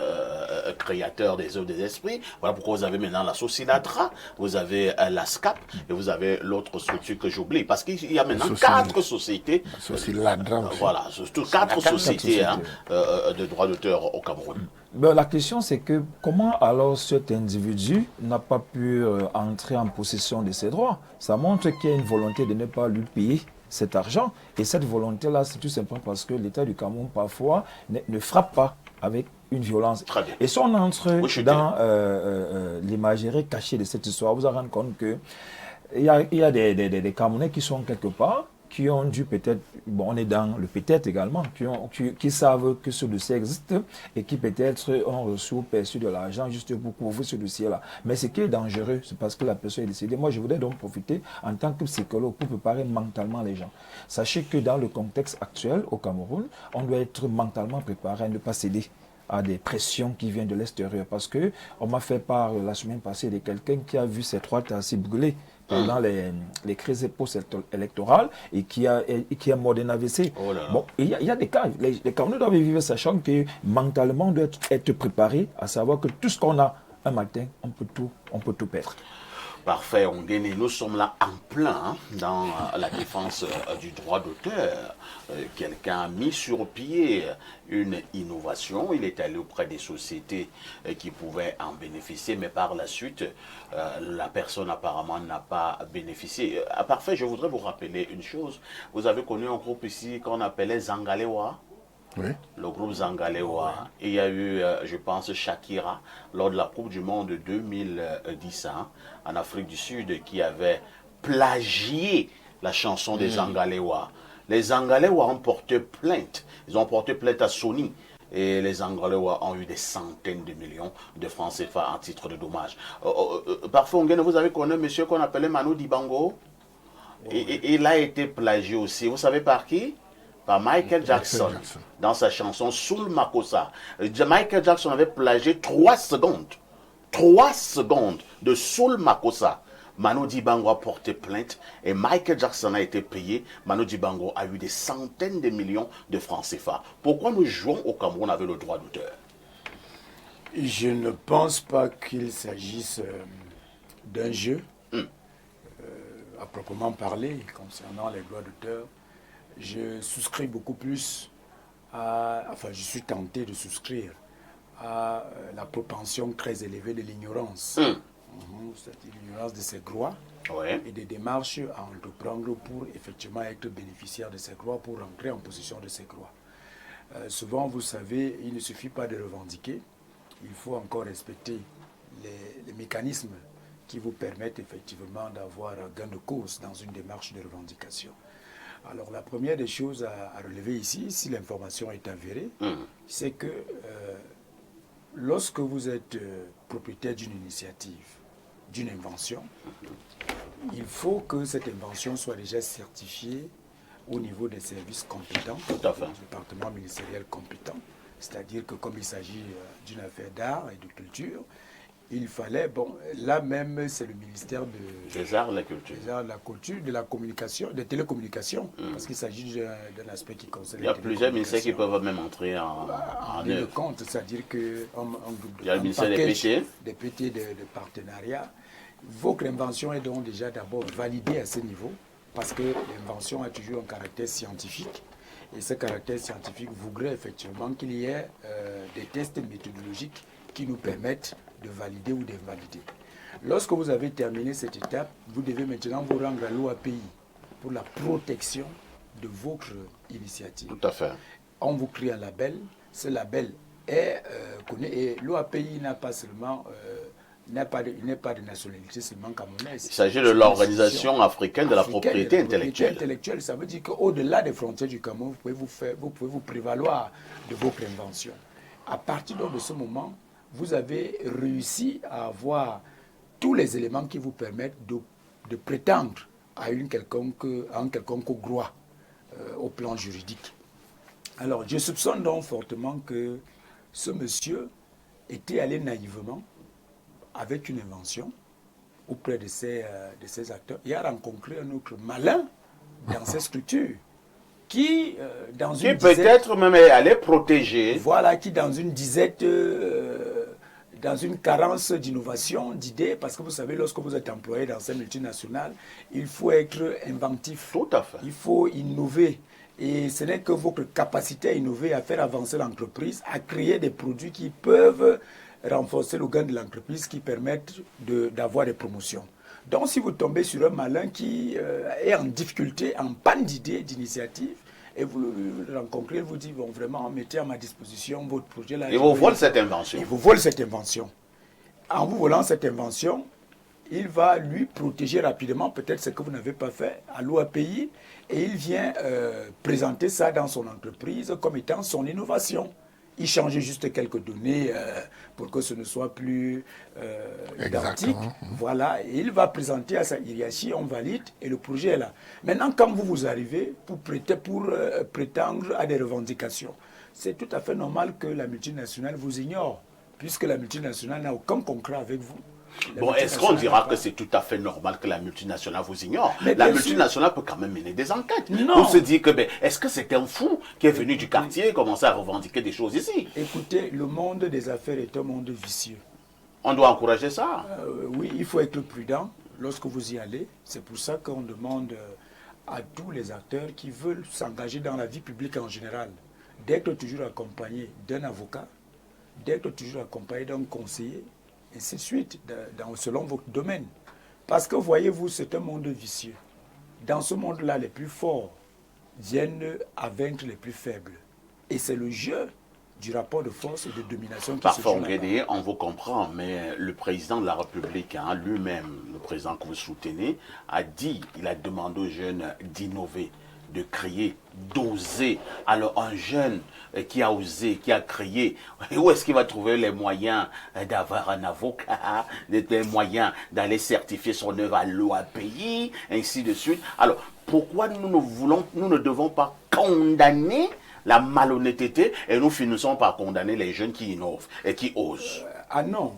créateurs des œuvres des esprits. Voilà pourquoi vous avez maintenant la Socilatra, vous avez la SCAP et vous avez l'autre structure que j'oublie. Parce qu'il y a maintenant 4 sociétés. Voilà, surtout 4 sociétés de droits d'auteur au Cameroun. Ben, la question, c'est que comment alors cet individu n'a pas pu entrer en possession de ses droits? Ça montre qu'il y a une volonté de ne pas lui payer cet argent. Et cette volonté-là, c'est tout simplement parce que l'État du Cameroun, parfois, ne frappe pas avec une violence. Et si on entre dans l'imagerie cachée de cette histoire, vous vous rendez compte qu'il y a des Camerounais qui sont quelque part, qui ont dû peut-être, bon, on est dans le peut-être également, qui savent que ce dossier existe et qui peut-être ont reçu ou perçu de l'argent juste pour couvrir ce dossier-là. Mais ce qui est dangereux, c'est parce que la personne est décédée. Moi, je voudrais donc profiter en tant que psychologue pour préparer mentalement les gens. Sachez que dans le contexte actuel au Cameroun, on doit être mentalement préparé à ne pas céder à des pressions qui viennent de l'extérieur. Parce que on m'a fait part la semaine passée de quelqu'un qui a vu ses 3 tasses brûlées pendant les crises post-électorales et qui est mort d'un AVC. Oh là là. Bon, il y a des cas. Les Camerounais doivent vivre sachant que mentalement on doit être préparé à savoir que tout ce qu'on a un matin, on peut tout perdre. Parfait, Ongene, nous sommes là en plein dans la défense du droit d'auteur. Quelqu'un a mis sur pied une innovation, il est allé auprès des sociétés qui pouvaient en bénéficier, mais par la suite, la personne apparemment n'a pas bénéficié. Parfait, je voudrais vous rappeler une chose. Vous avez connu un groupe ici qu'on appelait Zangalewa. Oui. Le groupe Zangalewa. Il y a eu, je pense, Shakira, lors de la Coupe du Monde 2010, en Afrique du Sud, qui avait plagié la chanson des Zangalewa. Les Zangalewa ont porté plainte. Ils ont porté plainte à Sony. Et les Zangalewa ont eu des centaines de millions de francs CFA en titre de dommage. Parfois, vous avez connu un monsieur qu'on appelait Manu Dibango. Et il a été plagié aussi. Vous savez par qui? Par Michael Jackson, dans sa chanson Soul Makossa. Michael Jackson avait plagié 3 secondes de Soul Makossa. Manu Dibango a porté plainte et Michael Jackson a été payé. Manu Dibango a eu des centaines de millions de francs CFA. Pourquoi nous jouons au Cameroun avec le droit d'auteur? Je ne pense pas qu'il s'agisse d'un jeu, à proprement parler, concernant les droits d'auteur. Je souscris beaucoup plus je suis tenté de souscrire à la propension très élevée de l'ignorance. C'est-à-dire l'ignorance de ses droits et des démarches à entreprendre pour effectivement être bénéficiaire de ses droits, pour rentrer en possession de ses droits. Souvent, vous savez, il ne suffit pas de revendiquer, il faut encore respecter les mécanismes qui vous permettent effectivement d'avoir gain de cause dans une démarche de revendication. Alors, la première des choses à relever ici, si l'information est avérée, c'est que lorsque vous êtes propriétaire d'une initiative, d'une invention, il faut que cette invention soit déjà certifiée au niveau des services compétents, du département ministériel compétent. C'est-à-dire que comme il s'agit d'une affaire d'art et de culture, il fallait, bon, là même, c'est le ministère des Arts, la Culture. Des Arts, la Culture, de la communication, des télécommunications, parce qu'il s'agit d'un aspect qui concerne. Il y a plusieurs ministères qui peuvent même entrer en œuvre. Compte, c'est-à-dire que il y a le ministère des PT. Des PT de partenariat. Votre invention est donc déjà d'abord validée à ce niveau, parce que l'invention a toujours un caractère scientifique. Et ce caractère scientifique voudrait effectivement qu'il y ait des tests méthodologiques qui nous permettent de valider ou d'invalider. Lorsque vous avez terminé cette étape, vous devez maintenant vous rendre à l'OAPI pour la protection de votre initiative. Tout à fait. On vous crée un label, ce label est connu et l'OAPI n'a pas seulement il n'est pas de nationalité seulement camerounaise. Il s'agit de l'Organisation africaine de la propriété intellectuelle. Ça veut dire qu'au-delà des frontières du Cameroun, vous pouvez vous prévaloir de votre invention. À partir de ce moment, vous avez réussi à avoir tous les éléments qui vous permettent de prétendre à un quelconque droit au plan juridique. Alors, je soupçonne donc fortement que ce monsieur était allé naïvement avec une invention auprès de ces acteurs. Il a rencontré un autre malin dans ces structures qui, dans Qui une disette... peut-être même allait protéger. Voilà, qui dans une disette... dans une carence d'innovation, d'idées, parce que vous savez, lorsque vous êtes employé dans ces multinationales, il faut être inventif. Tout à fait. Il faut innover. Et ce n'est que votre capacité à innover, à faire avancer l'entreprise, à créer des produits qui peuvent renforcer le gain de l'entreprise, qui permettent d'avoir des promotions. Donc, si vous tombez sur un malin qui est en difficulté, en panne d'idées, d'initiatives, et vous le rencontrez, il vous dit, bon, vraiment, mettez à ma disposition votre projet. Là, Et vous volez cette invention. Il vous vole cette invention. En vous volant cette invention, il va lui protéger rapidement peut-être ce que vous n'avez pas fait à l'OAPI, et il vient présenter ça dans son entreprise comme étant son innovation. Il change juste quelques données pour que ce ne soit plus identique. Voilà, et il va présenter à sa hiérarchie, on valide, et le projet est là. Maintenant, quand vous arrivez pour prétendre à des revendications, c'est tout à fait normal que la multinationale vous ignore, puisque la multinationale n'a aucun concret avec vous. Bon, est-ce qu'on dira que c'est tout à fait normal que la multinationale vous ignore? La multinationale peut quand même mener des enquêtes. Non. On se dit que, est-ce que c'est un fou qui est venu du quartier et commencer à revendiquer des choses ici? Écoutez, le monde des affaires est un monde vicieux. On doit encourager ça. Oui, il faut être prudent lorsque vous y allez. C'est pour ça qu'on demande à tous les acteurs qui veulent s'engager dans la vie publique en général d'être toujours accompagnés d'un avocat, d'être toujours accompagnés d'un conseiller, et ainsi de suite, selon votre domaine. Parce que, voyez-vous, c'est un monde vicieux. Dans ce monde-là, les plus forts viennent à vaincre les plus faibles. Et c'est le jeu du rapport de force et de domination qui se joue là-bas. On vous comprend, mais le président de la République, lui-même, le président que vous soutenez, a dit, il a demandé aux jeunes d'innover, de créer, d'oser. Alors un jeune qui a osé, qui a créé, où est-ce qu'il va trouver les moyens d'avoir un avocat, les moyens d'aller certifier son œuvre à l'OAPI, ainsi de suite. Alors pourquoi nous ne devons pas condamner la malhonnêteté et nous finissons par condamner les jeunes qui innovent et qui osent? Ah non,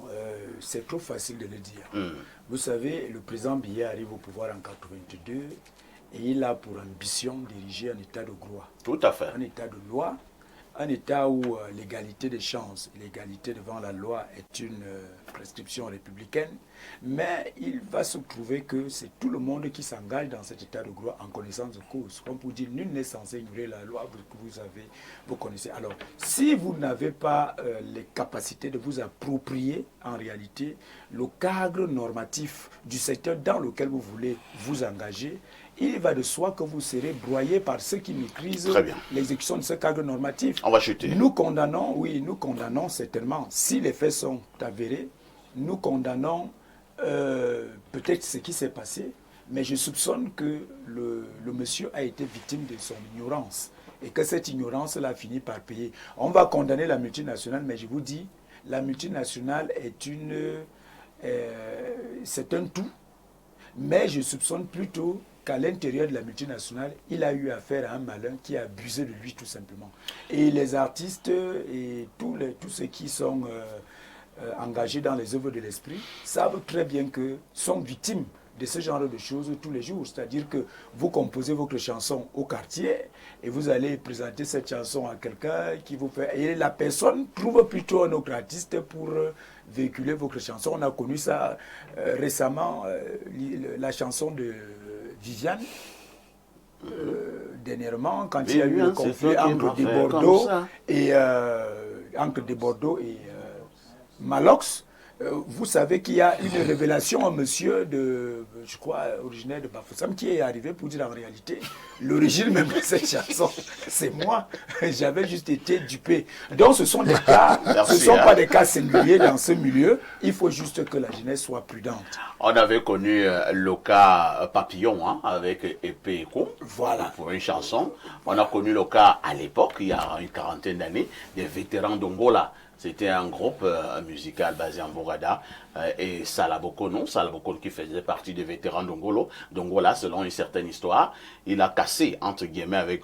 c'est trop facile de le dire. Vous savez, le président Biya arrive au pouvoir en 1982 et il a pour ambition de diriger un état de droit. Tout à fait. Un état de loi, un état où l'égalité des chances, l'égalité devant la loi est une prescription républicaine, mais il va se trouver que c'est tout le monde qui s'engage dans cet état de droit en connaissance de cause. Comme pour dire, nul n'est censé ignorer la loi que vous connaissez. Alors, si vous n'avez pas les capacités de vous approprier en réalité le cadre normatif du secteur dans lequel vous voulez vous engager, il va de soi que vous serez broyé par ceux qui maîtrisent l'exécution de ce cadre normatif. On va chuter. Nous condamnons, oui, nous condamnons certainement, si les faits sont avérés, nous condamnons peut-être ce qui s'est passé, mais je soupçonne que le monsieur a été victime de son ignorance et que cette ignorance-là a fini par payer. On va condamner la multinationale, mais je vous dis, la multinationale c'est un tout, mais je soupçonne plutôt qu'à l'intérieur de la multinationale, il a eu affaire à un malin qui a abusé de lui tout simplement. Et les artistes et tous ceux qui sont engagés dans les œuvres de l'esprit savent très bien que sont victimes de ce genre de choses tous les jours. C'est-à-dire que vous composez votre chanson au quartier et vous allez présenter cette chanson à quelqu'un qui vous fait... Et la personne trouve plutôt un autre artiste pour véhiculer votre chanson. On a connu ça récemment, la chanson de Viviane, dernièrement, quand il y a eu un conflit entre des Bordeaux et Malox. Vous savez qu'il y a une révélation, un monsieur je crois, originaire de Bafoussam, qui est arrivé pour dire en réalité, l'origine même de cette chanson, c'est moi. J'avais juste été dupé. Donc ce sont des cas, ce ne sont pas des cas singuliers dans ce milieu. Il faut juste que la jeunesse soit prudente. On avait connu le cas Papillon avec Épée Écho, voilà, pour une chanson. On a connu le cas à l'époque, il y a une quarantaine d'années, des vétérans d'Ongola C'était un groupe musical basé en Bourgada et Salabokono qui faisait partie des vétérans d'Ongolo. Donc voilà, selon une certaine histoire, il a cassé, entre guillemets, avec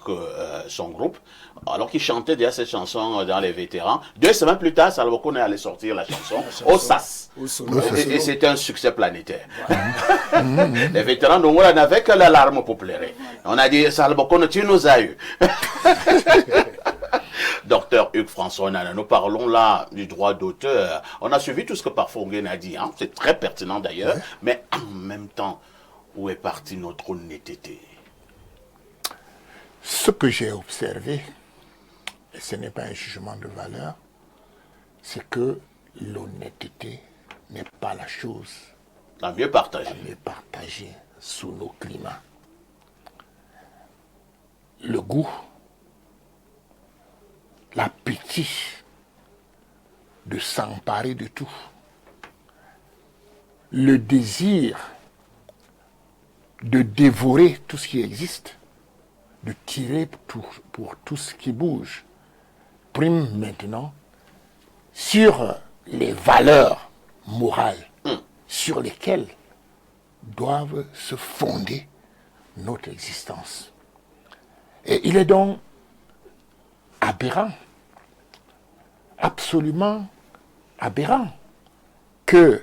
son groupe, alors qu'il chantait déjà cette chanson dans les vétérans. 2 semaines plus tard, Salabokono allait sortir la chanson au SAS. Et c'était un succès planétaire. Les vétérans d'Ongola n'avaient que l'alarme pour pleurer. On a dit, Salabokono, tu nous as eu. Docteur Hugues François Nana, nous parlons là du droit d'auteur. On a suivi tout ce que Parfongen a dit, hein? C'est très pertinent d'ailleurs, mais en même temps, où est partie notre honnêteté? Ce que j'ai observé, et ce n'est pas un jugement de valeur, c'est que l'honnêteté n'est pas la chose La mieux partagée. la mieux partagée sous nos climats. Le goût, l'appétit de s'emparer de tout, le désir de dévorer tout ce qui existe, de tirer pour tout ce qui bouge, prime maintenant sur les valeurs morales sur lesquelles doivent se fonder notre existence. Et il est donc aberrant, absolument aberrant, que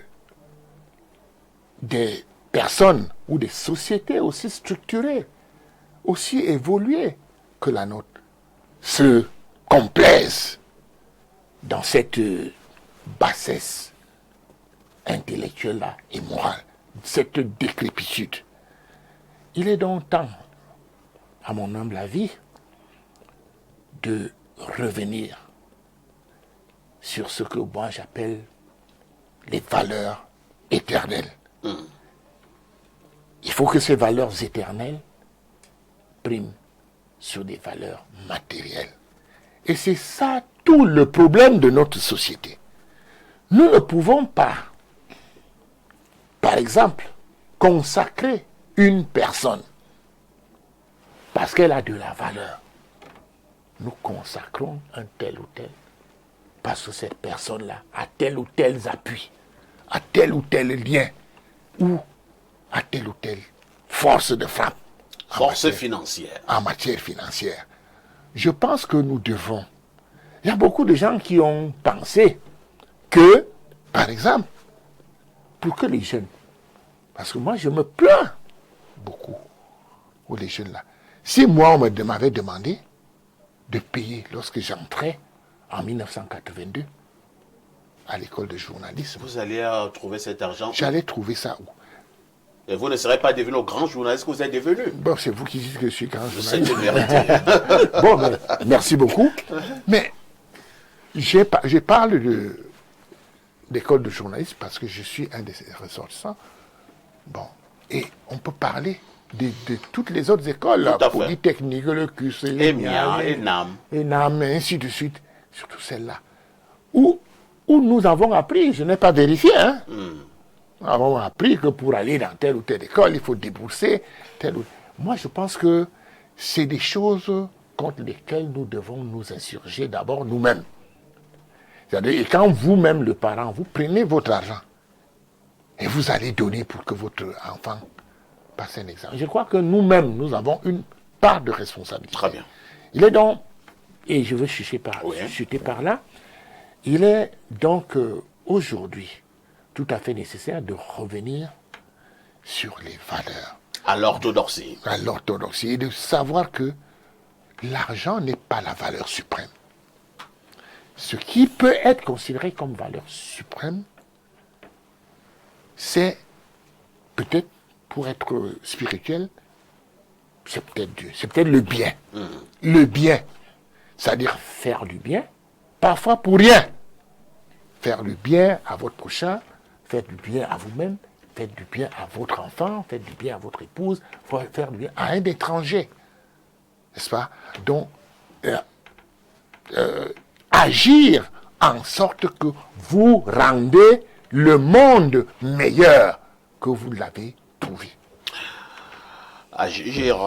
des personnes ou des sociétés aussi structurées, aussi évoluées que la nôtre, se complaisent dans cette bassesse intellectuelle-là et morale, cette décrépitude. Il est donc temps, à mon humble avis, de revenir sur ce que moi j'appelle les valeurs éternelles. Il faut que ces valeurs éternelles priment sur des valeurs matérielles. Et c'est ça tout le problème de notre société. Nous ne pouvons pas, par exemple, consacrer une personne parce qu'elle a de la valeur. Nous consacrons un tel ou tel parce que cette personne-là a tel ou tel appui, a tel ou tel lien, ou a telle ou telle force de frappe. Force financière. En matière financière. Je pense que nous devons. Il y a beaucoup de gens qui ont pensé que, par exemple, pour que les jeunes, parce que moi je me plains beaucoup pour les jeunes là. Si moi on m'avait demandé de payer lorsque j'entrais en 1982 à l'école de journalisme. Vous allez trouver cet argent? J'allais trouver ça où? Et vous ne serez pas devenu le grand journaliste que vous êtes devenu. Bon, c'est vous qui dites que je suis grand C'est journaliste. une vérité. Bon, mais, merci beaucoup. Mais je parle d'école de journalisme parce que je suis un des ressortissants. Bon, et on peut parler de toutes les autres écoles, la Polytechnique, le QC, ENAM, et ainsi de suite, surtout celle-là, où nous avons appris, je n'ai pas vérifié, hein, nous avons appris que pour aller dans telle ou telle école, il faut débourser telle ou... Moi, je pense que c'est des choses contre lesquelles nous devons nous insurger d'abord nous-mêmes. C'est-à-dire, et quand vous-même, le parent, vous prenez votre argent et vous allez donner pour que votre enfant passe un examen. Je crois que nous-mêmes, nous avons une part de responsabilité. Très bien. Il est donc, et je veux chuter par là, il est donc aujourd'hui tout à fait nécessaire de revenir sur les valeurs. À l'orthodoxie. À l'orthodoxie. Et de savoir que l'argent n'est pas la valeur suprême. Ce qui peut être considéré comme valeur suprême, c'est peut-être, pour être spirituel, c'est peut-être Dieu, c'est peut-être le bien. Le bien, c'est-à-dire faire du bien, parfois pour rien. Faire du bien à votre prochain, faites du bien à vous-même, faites du bien à votre enfant, faites du bien à votre épouse, faire du bien à un étranger. N'est-ce pas? Donc, agir en sorte que vous rendez le monde meilleur que vous l'avez trouvé. Agir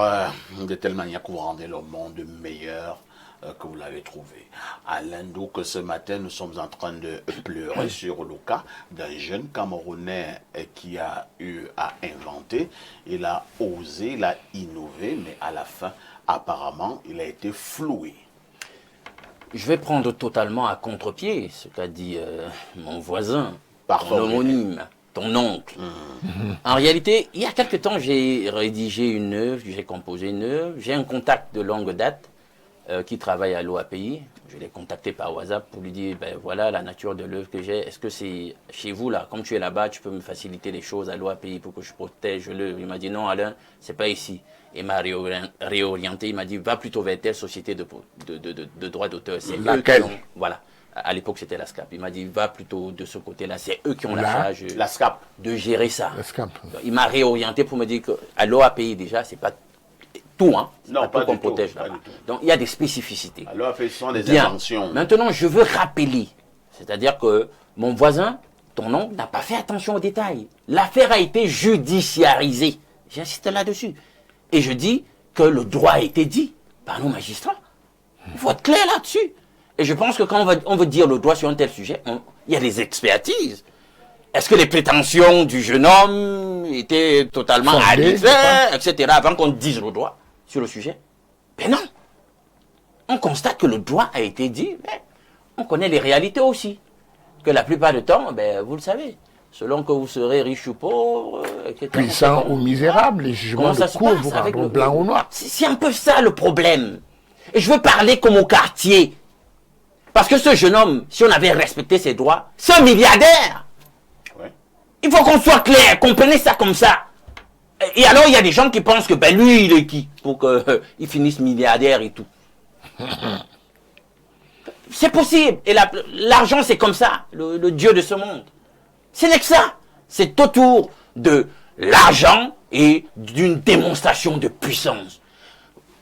de telle manière que vous rendez le monde meilleur que vous l'avez trouvé. Alain Douk, ce matin, nous sommes en train de pleurer sur le cas d'un jeune Camerounais qui a eu à inventer. Il a osé, il a innové, mais à la fin, apparemment, il a été floué. Je vais prendre totalement à contre-pied ce qu'a dit mon voisin, Parfait. ton homonyme, ton oncle. En réalité, il y a quelque temps, j'ai rédigé une œuvre, j'ai composé une œuvre. J'ai un contact de longue date qui travaille à l'OAPI. Je l'ai contacté par WhatsApp pour lui dire, ben voilà la nature de l'œuvre que j'ai. Est-ce que c'est chez vous là, comme tu es là-bas, tu peux me faciliter les choses à l'OAPI pour que je protège l'œuvre? Il m'a dit non Alain, c'est pas ici. Il m'a réorienté, il m'a dit va plutôt vers telle société de droit d'auteur. C'est eux qui ont, voilà. À l'époque, c'était la SCAP. Il m'a dit, va plutôt de ce côté-là. C'est eux qui ont la charge de gérer ça. Il m'a réorienté pour me dire qu'à l'OAPI, déjà, c'est pas tout, hein. Non, pas tout qu'on protège là-bas. Donc, il y a des spécificités. À l'OAPI, ce sont des inventions. Maintenant, je veux rappeler. C'est-à-dire que mon voisin, ton oncle, n'a pas fait attention aux détails. L'affaire a été judiciarisée. J'insiste là-dessus. Et je dis que le droit a été dit par nos magistrats. Il faut être clair là-dessus. Et je pense que quand on veut dire le droit sur un tel sujet, il y a des expertises. Est-ce que les prétentions du jeune homme étaient totalement arbitraires, etc., avant qu'on dise le droit sur le sujet? Ben non. On constate que le droit a été dit, mais on connaît les réalités aussi. Que la plupart du temps, ben, vous le savez, selon que vous serez riche ou pauvre, etc. Puissant ou misérable, les jugements de cour vous rendront blanc ou noir. C'est un peu ça le problème. Et je veux parler comme au quartier. Parce que ce jeune homme, si on avait respecté ses droits, c'est un milliardaire. Ouais. Il faut qu'on soit clair, comprenez ça comme ça. Et alors, il y a des gens qui pensent que ben lui, il est qui pour qu'il finisse milliardaire et tout. C'est possible. Et l'argent, c'est comme ça, le dieu de ce monde. Ce n'est que ça. C'est autour de l'argent et d'une démonstration de puissance.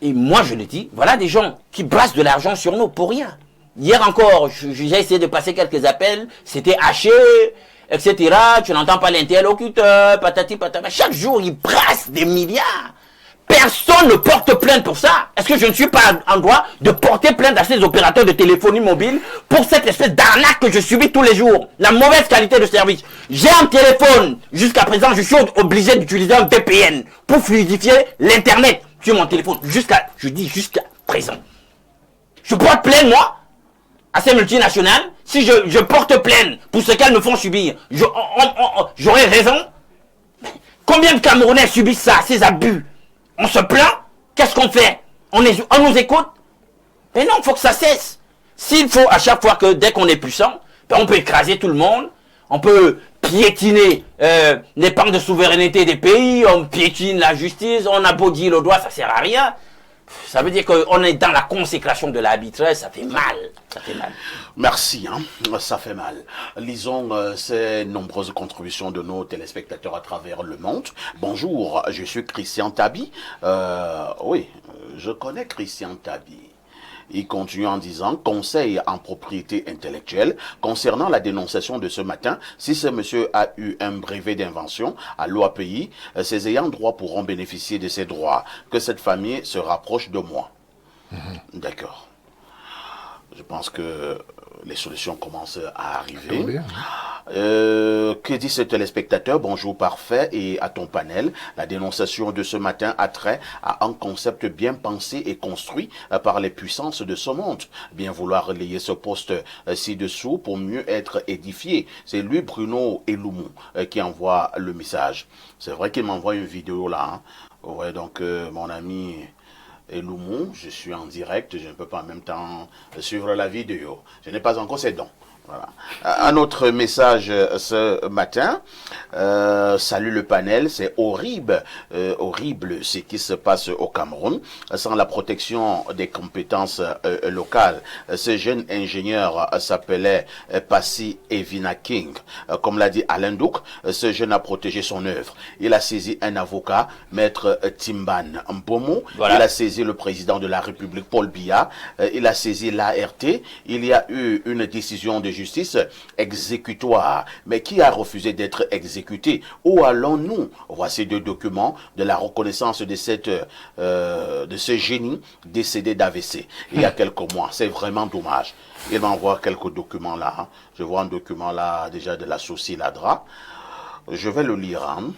Et moi, je le dis, voilà des gens qui brassent de l'argent sur nous pour rien. Hier encore, j'ai essayé de passer quelques appels, c'était haché, etc. Tu n'entends pas l'interlocuteur, patati patata. Chaque jour, ils brassent des milliards. Personne ne porte plainte pour ça. Est-ce que je ne suis pas en droit de porter plainte à ces opérateurs de téléphonie mobile pour cette espèce d'arnaque que je subis tous les jours? La mauvaise qualité de service. J'ai un téléphone. Jusqu'à présent, je suis obligé d'utiliser un VPN pour fluidifier l'Internet sur mon téléphone. Jusqu'à présent. Je porte plainte, moi, à ces multinationales. Si je porte plainte pour ce qu'elles me font subir, j'aurais raison. Combien de Camerounais subissent ça, ces abus? On se plaint? Qu'est-ce qu'on fait? On nous écoute? Mais non, il faut que ça cesse. S'il faut, à chaque fois que dès qu'on est puissant, on peut écraser tout le monde, on peut piétiner les pans de souveraineté des pays, on piétine la justice, on a beau dire le droit, ça sert à rien. Ça veut dire qu'on est dans la consécration de l'arbitraire, ça fait mal. Ça fait mal. Merci, hein? Ça fait mal. Lisons ces nombreuses contributions de nos téléspectateurs à travers le monde. Bonjour, je suis Christian Tabi. Oui, je connais Christian Tabi. Il continue en disant, conseil en propriété intellectuelle, concernant la dénonciation de ce matin, si ce monsieur a eu un brevet d'invention à l'OAPI, ses ayants droit pourront bénéficier de ses droits, que cette famille se rapproche de moi. D'accord. Je pense que les solutions commencent à arriver. Que dit ce téléspectateur? Bonjour parfait et à ton panel. La dénonciation de ce matin a trait à un concept bien pensé et construit par les puissances de ce monde. Bien vouloir relayer ce poste ci-dessous pour mieux être édifié. C'est lui, Bruno Eloumou, qui envoie le message. C'est vrai qu'il m'envoie une vidéo là. Hein. Ouais, donc mon ami Eloumou, je suis en direct, je ne peux pas en même temps suivre la vidéo. Je n'ai pas encore ces dons. Voilà. Un autre message ce matin. Salut le panel, c'est horrible, horrible ce qui se passe au Cameroun. Sans la protection des compétences locales, ce jeune ingénieur s'appelait Passy Evina King. Comme l'a dit Alain Douk, ce jeune a protégé son œuvre. Il a saisi un avocat, maître Timban Mbomo. Voilà. Il a saisi le président de la République, Paul Biya. Il a saisi l'ART. Il y a eu une décision de justice exécutoire. Mais qui a refusé d'être exécuté? Où allons-nous? Voici 2 documents de la reconnaissance de ce génie décédé d'AVC il y a quelques mois. C'est vraiment dommage. Il m'envoie quelques documents là. Hein. Je vois un document là déjà de la Sociladra. Je vais le lire. Hein.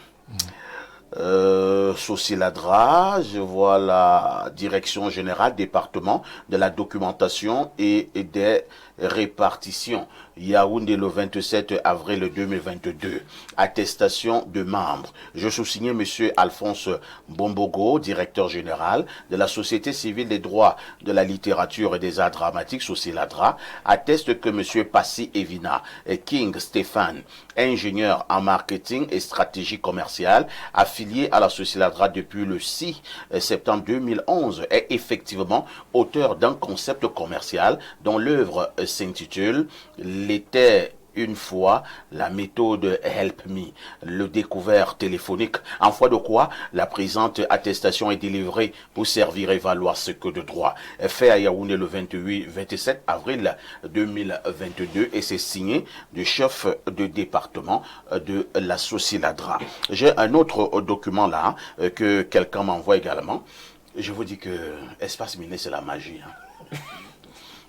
Sociladra, je vois la direction générale département de la documentation et des répartitions. Yaoundé le 27 avril 2022. Attestation de membres. Je sous-signais monsieur Alphonse Bombogo, directeur général de la Société civile des droits de la littérature et des arts dramatiques, Sociladra, atteste que monsieur Passy Evina et King Stéphane, ingénieur en marketing et stratégie commerciale, affilié à la Sociladra depuis le 6 septembre 2011, est effectivement auteur d'un concept commercial dont l'œuvre s'intitule L'était une fois la méthode Help Me, le découvert téléphonique, en foi de quoi la présente attestation est délivrée pour servir et valoir ce que de droit. Fait à Yaoundé le 27 avril 2022 et c'est signé du chef de département de la Sociladra. J'ai un autre document là que quelqu'un m'envoie également. Je vous dis que Espace Miné, c'est la magie. Hein.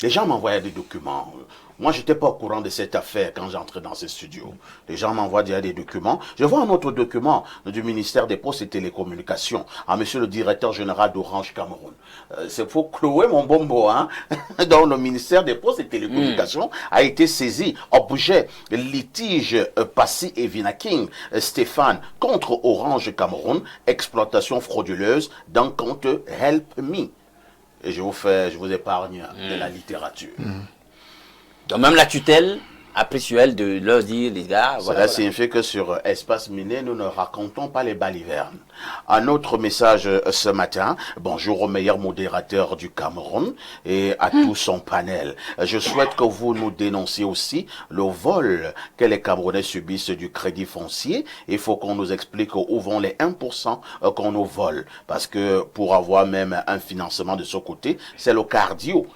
Les gens m'envoyaient des documents. Moi, je n'étais pas au courant de cette affaire quand j'entrais dans ce studio. Les gens m'envoient déjà des documents. Je vois un autre document du ministère des Postes et Télécommunications à monsieur le directeur général d'Orange Cameroun. C'est pour clouer mon bombo, hein. Donc, le ministère des Postes et Télécommunications a été saisi. Objet, litige Passy Evina King Stéphane contre Orange Cameroun, exploitation frauduleuse d'un compte Help Me. Et je vous épargne de la littérature. Donc même la tutelle a pris sur elle de leur dire, les gars... Cela signifie que sur Espace Miné, nous ne racontons pas les balivernes. Un autre message ce matin. Bonjour au meilleur modérateur du Cameroun et à tout son panel. Je souhaite que vous nous dénonciez aussi le vol que les Camerounais subissent du crédit foncier. Il faut qu'on nous explique où vont les 1% qu'on nous vole. Parce que pour avoir même un financement de ce côté, c'est le cardio.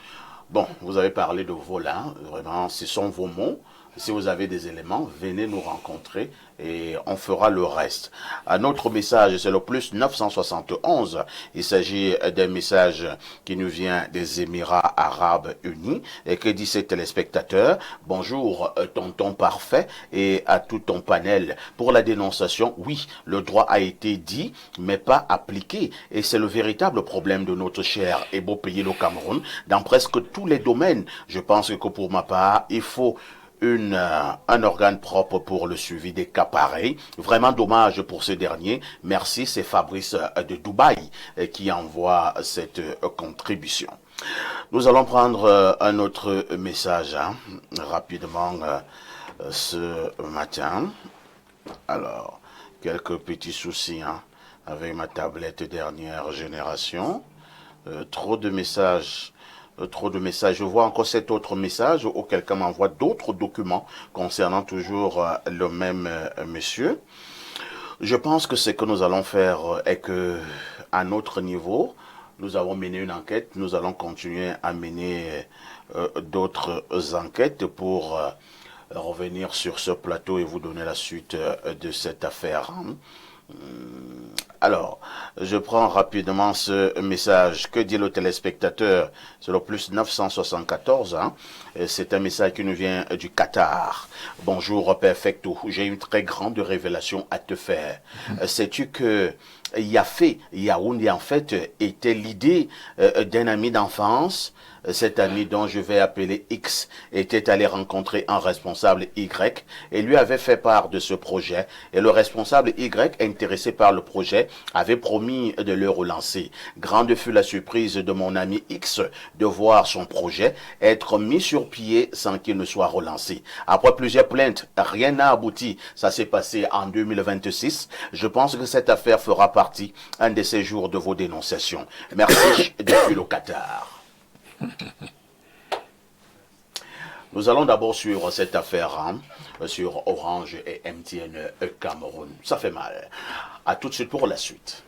Bon, vous avez parlé de vol, hein. Vraiment, ce sont vos mots. Si vous avez des éléments, venez nous rencontrer et on fera le reste. Un autre message, c'est le plus 971. Il s'agit d'un message qui nous vient des Émirats Arabes Unis et que dit ces téléspectateurs. Bonjour, tonton parfait et à tout ton panel. Pour la dénonciation, oui, le droit a été dit, mais pas appliqué. Et c'est le véritable problème de notre cher et beau pays, le Cameroun, dans presque tous les domaines. Je pense que pour ma part, il faut un organe propre pour le suivi des cas pareils. Vraiment dommage pour ce dernier. Merci, c'est Fabrice de Dubaï qui envoie cette contribution. Nous allons prendre un autre message rapidement ce matin. Alors, quelques petits soucis avec ma tablette dernière génération. Trop de messages. Je vois encore cet autre message où quelqu'un m'envoie d'autres documents concernant toujours le même monsieur. Je pense que ce que nous allons faire est que, à notre niveau, nous avons mené une enquête. Nous allons continuer à mener d'autres enquêtes pour revenir sur ce plateau et vous donner la suite de cette affaire. Alors, je prends rapidement ce message. Que dit le téléspectateur? C'est le plus 974. C'est un message qui nous vient du Qatar. Bonjour, Perfecto. J'ai une très grande révélation à te faire. Sais-tu que Yaoundé, en fait, était l'idée d'un ami d'enfance? Cet ami dont je vais appeler X était allé rencontrer un responsable Y et lui avait fait part de ce projet. Et le responsable Y, intéressé par le projet, avait promis de le relancer. Grande fut la surprise de mon ami X de voir son projet être mis sur pied sans qu'il ne soit relancé. Après plusieurs plaintes, rien n'a abouti. Ça s'est passé en 2026. Je pense que cette affaire fera partie un de ces jours de vos dénonciations. Merci depuis le Qatar. Nous allons d'abord suivre cette affaire sur Orange et MTN Cameroun. Ça fait mal. À tout de suite pour la suite.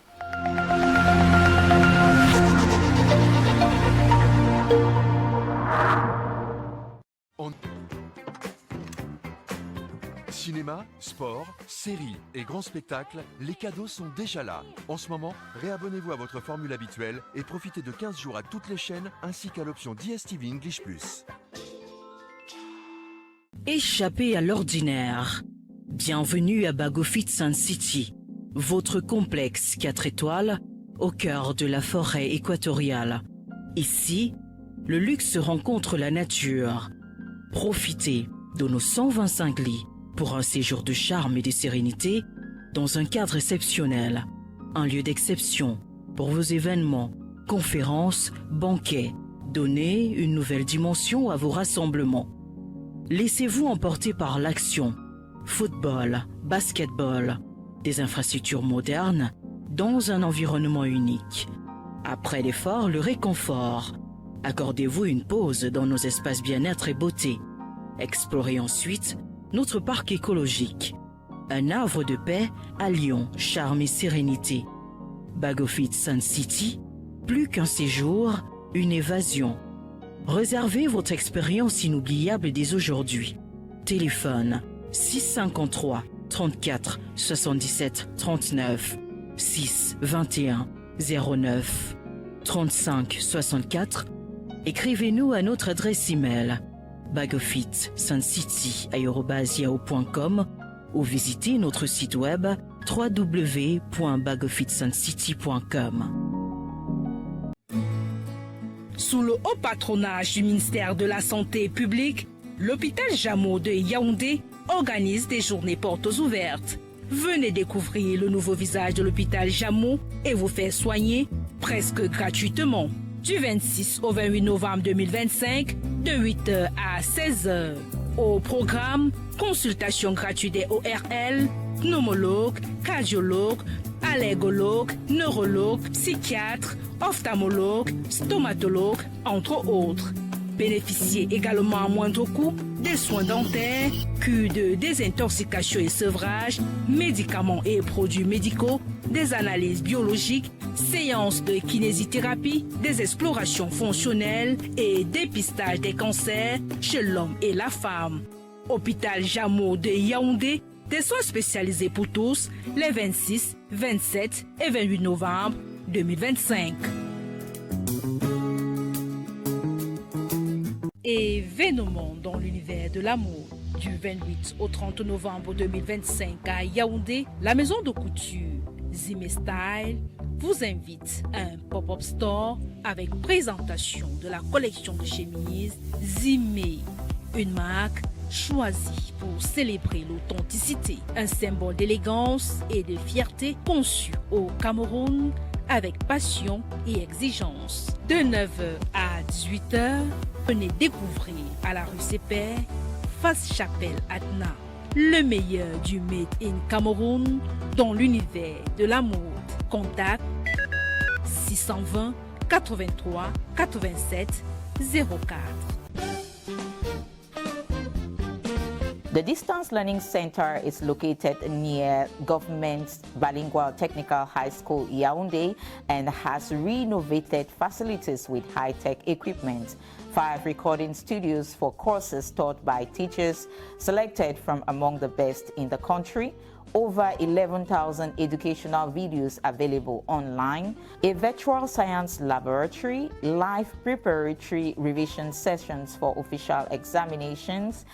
sport, séries et grands spectacles, les cadeaux sont déjà là. En ce moment, réabonnez-vous à votre formule habituelle et profitez de 15 jours à toutes les chaînes ainsi qu'à l'option DSTV English+. Échappez à l'ordinaire. Bienvenue à Bagofit Sun City, votre complexe 4 étoiles au cœur de la forêt équatoriale. Ici, le luxe rencontre la nature. Profitez de nos 125 lits pour un séjour de charme et de sérénité dans un cadre exceptionnel. Un lieu d'exception pour vos événements, conférences, banquets. Donnez une nouvelle dimension à vos rassemblements. Laissez-vous emporter par l'action. Football, basketball, des infrastructures modernes dans un environnement unique. Après l'effort, le réconfort. Accordez-vous une pause dans nos espaces bien-être et beauté. Explorez ensuite notre parc écologique. Un havre de paix alliant charme et sérénité. Bagofit Sun City, plus qu'un séjour, une évasion. Réservez votre expérience inoubliable dès aujourd'hui. Téléphone 653 34 77 39 6 21 09 35 64. Écrivez-nous à notre adresse email bagofitsuncity@yahoo.com ou visitez notre site web www.bagofitsuncity.com. Sous le haut patronage du ministère de la Santé publique, l'hôpital Jameau de Yaoundé organise des journées portes ouvertes. Venez découvrir le nouveau visage de l'hôpital Jameau et vous faire soigner presque gratuitement. Du 26 au 28 novembre 2025, de 8h à 16h. Au programme, consultation gratuite des ORL, pneumologue, cardiologue, allergologue, neurologue, psychiatre, ophtalmologue, stomatologue, entre autres. Bénéficiez également à moindre coût des soins dentaires, cures de désintoxication et sevrage, médicaments et produits médicaux, des analyses biologiques, séances de kinésithérapie, des explorations fonctionnelles et dépistage des cancers chez l'homme et la femme. Hôpital Jameau de Yaoundé, des soins spécialisés pour tous les 26, 27 et 28 novembre 2025. Événement dans l'univers de l'amour. Du 28 au 30 novembre 2025 à Yaoundé, la maison de couture Zimé Style vous invite à un pop-up store avec présentation de la collection de chemises Zimé, une marque choisie pour célébrer l'authenticité, un symbole d'élégance et de fierté conçu au Cameroun avec passion et exigence. De 9h à 18h, venez découvrir à la rue Sépère, face Chapelle Atna, le meilleur du Made in Cameroun dans l'univers de la mode. Contact 620 83 87 04. The Distance Learning Center is located near Government Bilingual Technical High School, Yaoundé, and has renovated facilities with high-tech equipment, 5 recording studios for courses taught by teachers selected from among the best in the country, over 11,000 educational videos available online, a virtual science laboratory, live preparatory revision sessions for official examinations,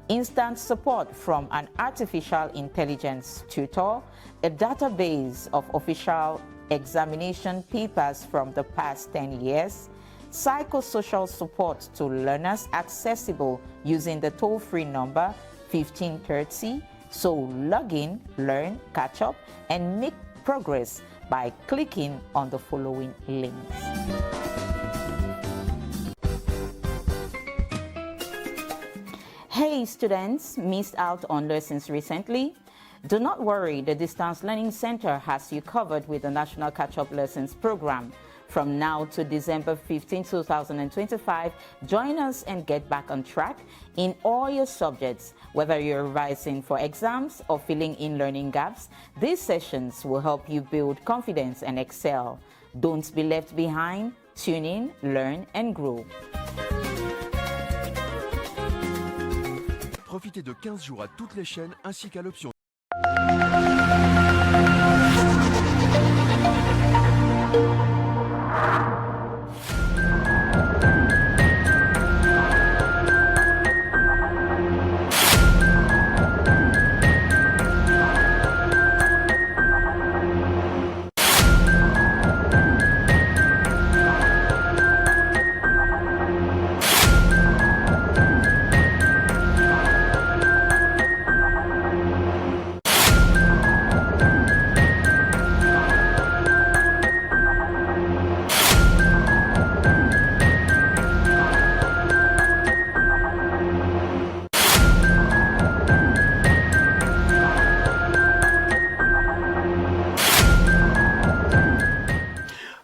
instant support from an artificial intelligence tutor, a database of official examination papers from the past 10 years, psychosocial support to learners accessible using the toll-free number 1530. So log in, learn, catch up, and make progress by clicking on the following links. Hey students, missed out on lessons recently? Do not worry, the Distance Learning Center has you covered with the National Catch-Up Lessons program. From now to December 15, 2025, join us and get back on track in all your subjects. Whether you're revising for exams or filling in learning gaps, these sessions will help you build confidence and excel. Don't be left behind. Tune in, learn, and grow. profitez de 15 jours à toutes les chaînes ainsi qu'à l'option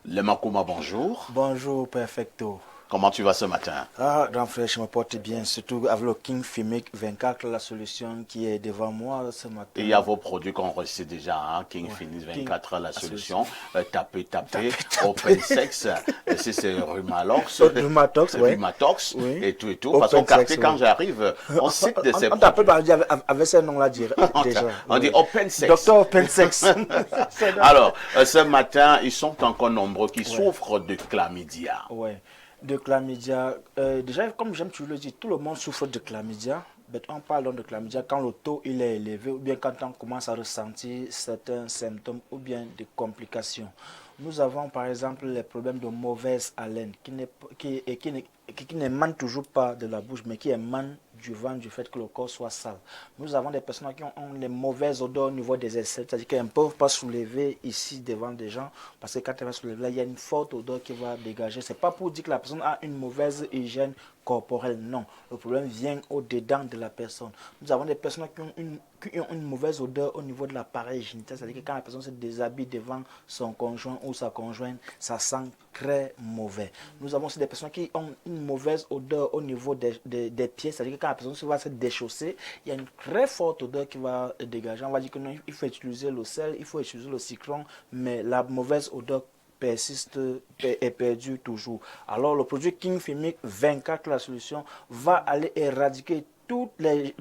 Le Makuma, bonjour. Bonjour, perfecto. Comment tu vas ce matin? Ah, grand frère, je me porte bien, surtout avec le King Filmic 24, la solution qui est devant moi ce matin. Et il y a vos produits qu'on reçoit déjà, hein? King Phoenix 24, la solution. Tapez, OpenSex, c'est Rhumalox. Rhumatox, oui. Rhumatox, Oui. et tout. Parce qu'au quartier, quand j'arrive, on cite de ces On t'appelle avec ce nom-là déjà. On dit OpenSex. Docteur OpenSex. Alors, ce matin, ils sont encore nombreux qui souffrent de chlamydia. Oui. De chlamydia, déjà comme j'aime toujours le dire, tout le monde souffre de chlamydia. Mais on parle donc de chlamydia quand le taux il est élevé ou bien quand on commence à ressentir certains symptômes ou bien des complications. Nous avons par exemple les problèmes de mauvaise haleine qui n'émanent toujours pas de la bouche mais qui émanent du ventre du fait que le corps soit sale. Nous avons des personnes qui ont les mauvaises odeurs au niveau des aisselles, c'est-à-dire qu'elles ne peuvent pas soulever ici devant des gens parce que quand elles vont soulever là, il y a une forte odeur qui va dégager. Ce n'est pas pour dire que la personne a une mauvaise hygiène corporelle, non. Le problème vient au-dedans de la personne. Nous avons des personnes qui ont une mauvaise odeur au niveau de l'appareil génital, c'est-à-dire que quand la personne se déshabille devant son conjoint ou sa conjointe, ça sent très mauvais. Nous avons aussi des personnes qui ont une mauvaise odeur au niveau des pieds, c'est-à-dire que quand la personne va se déchausser, il y a une très forte odeur qui va dégager. On va dire que non, il faut utiliser le sel, il faut utiliser le citron, mais la mauvaise odeur persiste et perdure toujours. Alors le produit King Filmic 24, la solution, va aller éradiquer tous les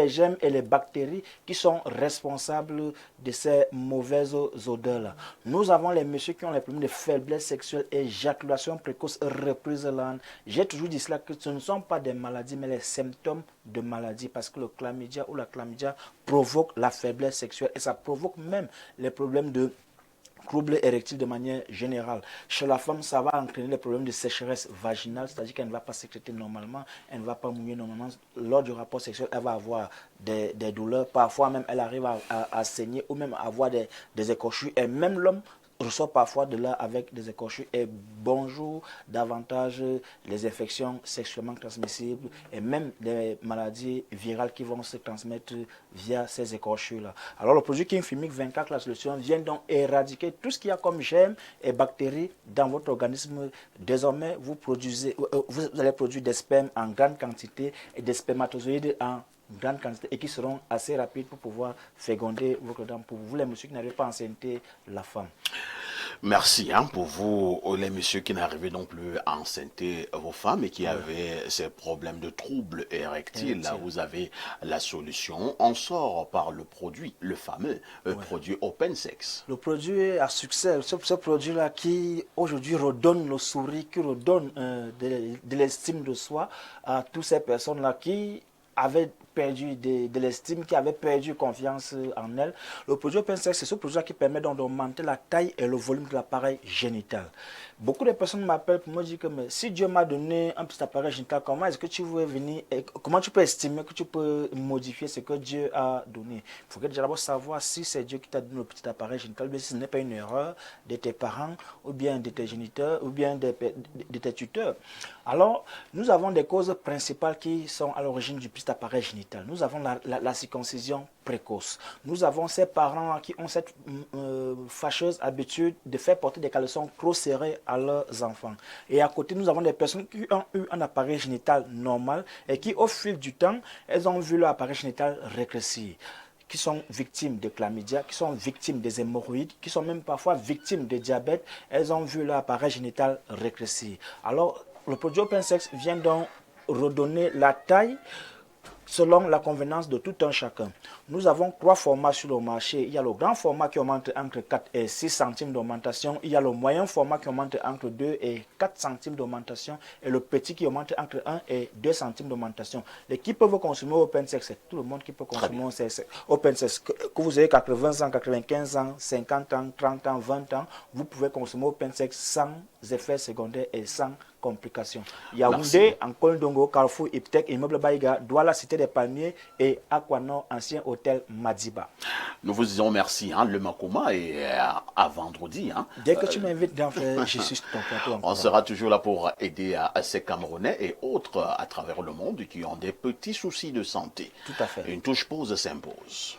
germes et les bactéries qui sont responsables de ces mauvaises odeurs-là. Nous avons les messieurs qui ont les problèmes de faiblesse sexuelle, éjaculation précoce, reprise l'âne. J'ai toujours dit cela que ce ne sont pas des maladies, mais les symptômes de maladie, parce que le chlamydia ou la chlamydia provoque la faiblesse sexuelle et ça provoque même les problèmes de troubles érectiles de manière générale. Chez la femme, ça va entraîner les problèmes de sécheresse vaginale, c'est-à-dire qu'elle ne va pas sécréter normalement, elle ne va pas mouiller normalement. Lors du rapport sexuel, elle va avoir des douleurs. Parfois même, elle arrive à saigner ou même à avoir des écorchures. Et même l'homme ressort parfois de là avec des écorchures et bonjour davantage les infections sexuellement transmissibles et même des maladies virales qui vont se transmettre via ces écorchures-là. Alors le produit King Filmic 24, la solution, vient donc éradiquer tout ce qu'il y a comme germes et bactéries dans votre organisme. Désormais, vous allez produire des spermes en grande quantité et des spermatozoïdes en grande quantité et qui seront assez rapides pour pouvoir féconder votre dame. Pour vous, les messieurs qui n'arrivent pas à enceinter la femme. Merci pour vous, les messieurs qui n'arrivaient non plus à enceinter vos femmes et qui avaient ces problèmes de troubles érectiles. Là, vous avez la solution. On sort par le produit, le fameux produit OpenSex. Le produit à succès, ce produit-là qui aujourd'hui redonne le sourire, qui redonne de l'estime de soi à toutes ces personnes-là qui avaient perdu de l'estime, qui avaient perdu confiance en elles. Le produit OpenSex, c'est ce produit qui permet donc d'augmenter la taille et le volume de l'appareil génital. Beaucoup de personnes m'appellent pour me dire que mais si Dieu m'a donné un petit appareil génital, comment est-ce que tu veux venir, comment tu peux estimer que tu peux modifier ce que Dieu a donné? Il faut déjà d'abord savoir si c'est Dieu qui t'a donné le petit appareil génital, mais si ce n'est pas une erreur de tes parents, ou bien de tes géniteurs, ou bien de tes tuteurs. Alors, nous avons des causes principales qui sont à l'origine du petit appareil génital. Nous avons la circoncision précoce. Nous avons ces parents qui ont cette fâcheuse habitude de faire porter des caleçons trop serrés à leurs enfants. Et à côté, nous avons des personnes qui ont eu un appareil génital normal et qui, au fil du temps, elles ont vu leur appareil génital rétrécir, qui sont victimes de chlamydia, qui sont victimes des hémorroïdes, qui sont même parfois victimes de diabète. Elles ont vu leur appareil génital rétrécir. Alors, le produit OpenSex vient donc redonner la taille selon la convenance de tout un chacun. Nous avons 3 formats sur le marché. Il y a le grand format qui augmente entre 4 et 6 centimes d'augmentation. Il y a le moyen format qui augmente entre 2 et 4 centimes d'augmentation. Et le petit qui augmente entre 1 et 2 centimes d'augmentation. Les qui peuvent consommer OpenSex, c'est tout le monde qui peut consommer OpenSex. Que vous ayez 80 ans, 95 ans, 50 ans, 30 ans, 20 ans, vous pouvez consommer OpenSex sans effets secondaires et sans complications. Yaoundé, en Kolndongo, Carrefour, Iptec, Immeuble Baïga, Douala, Cité des Palmiers et Aquanor, ancien hôtel Madiba. Nous vous disons merci, hein, le Makoma, et à vendredi. Hein. Dès que tu m'invites d'en faire, je suis ton plateau. On sera toujours là pour aider à ces Camerounais et autres à travers le monde qui ont des petits soucis de santé. Tout à fait. Une touche pause s'impose.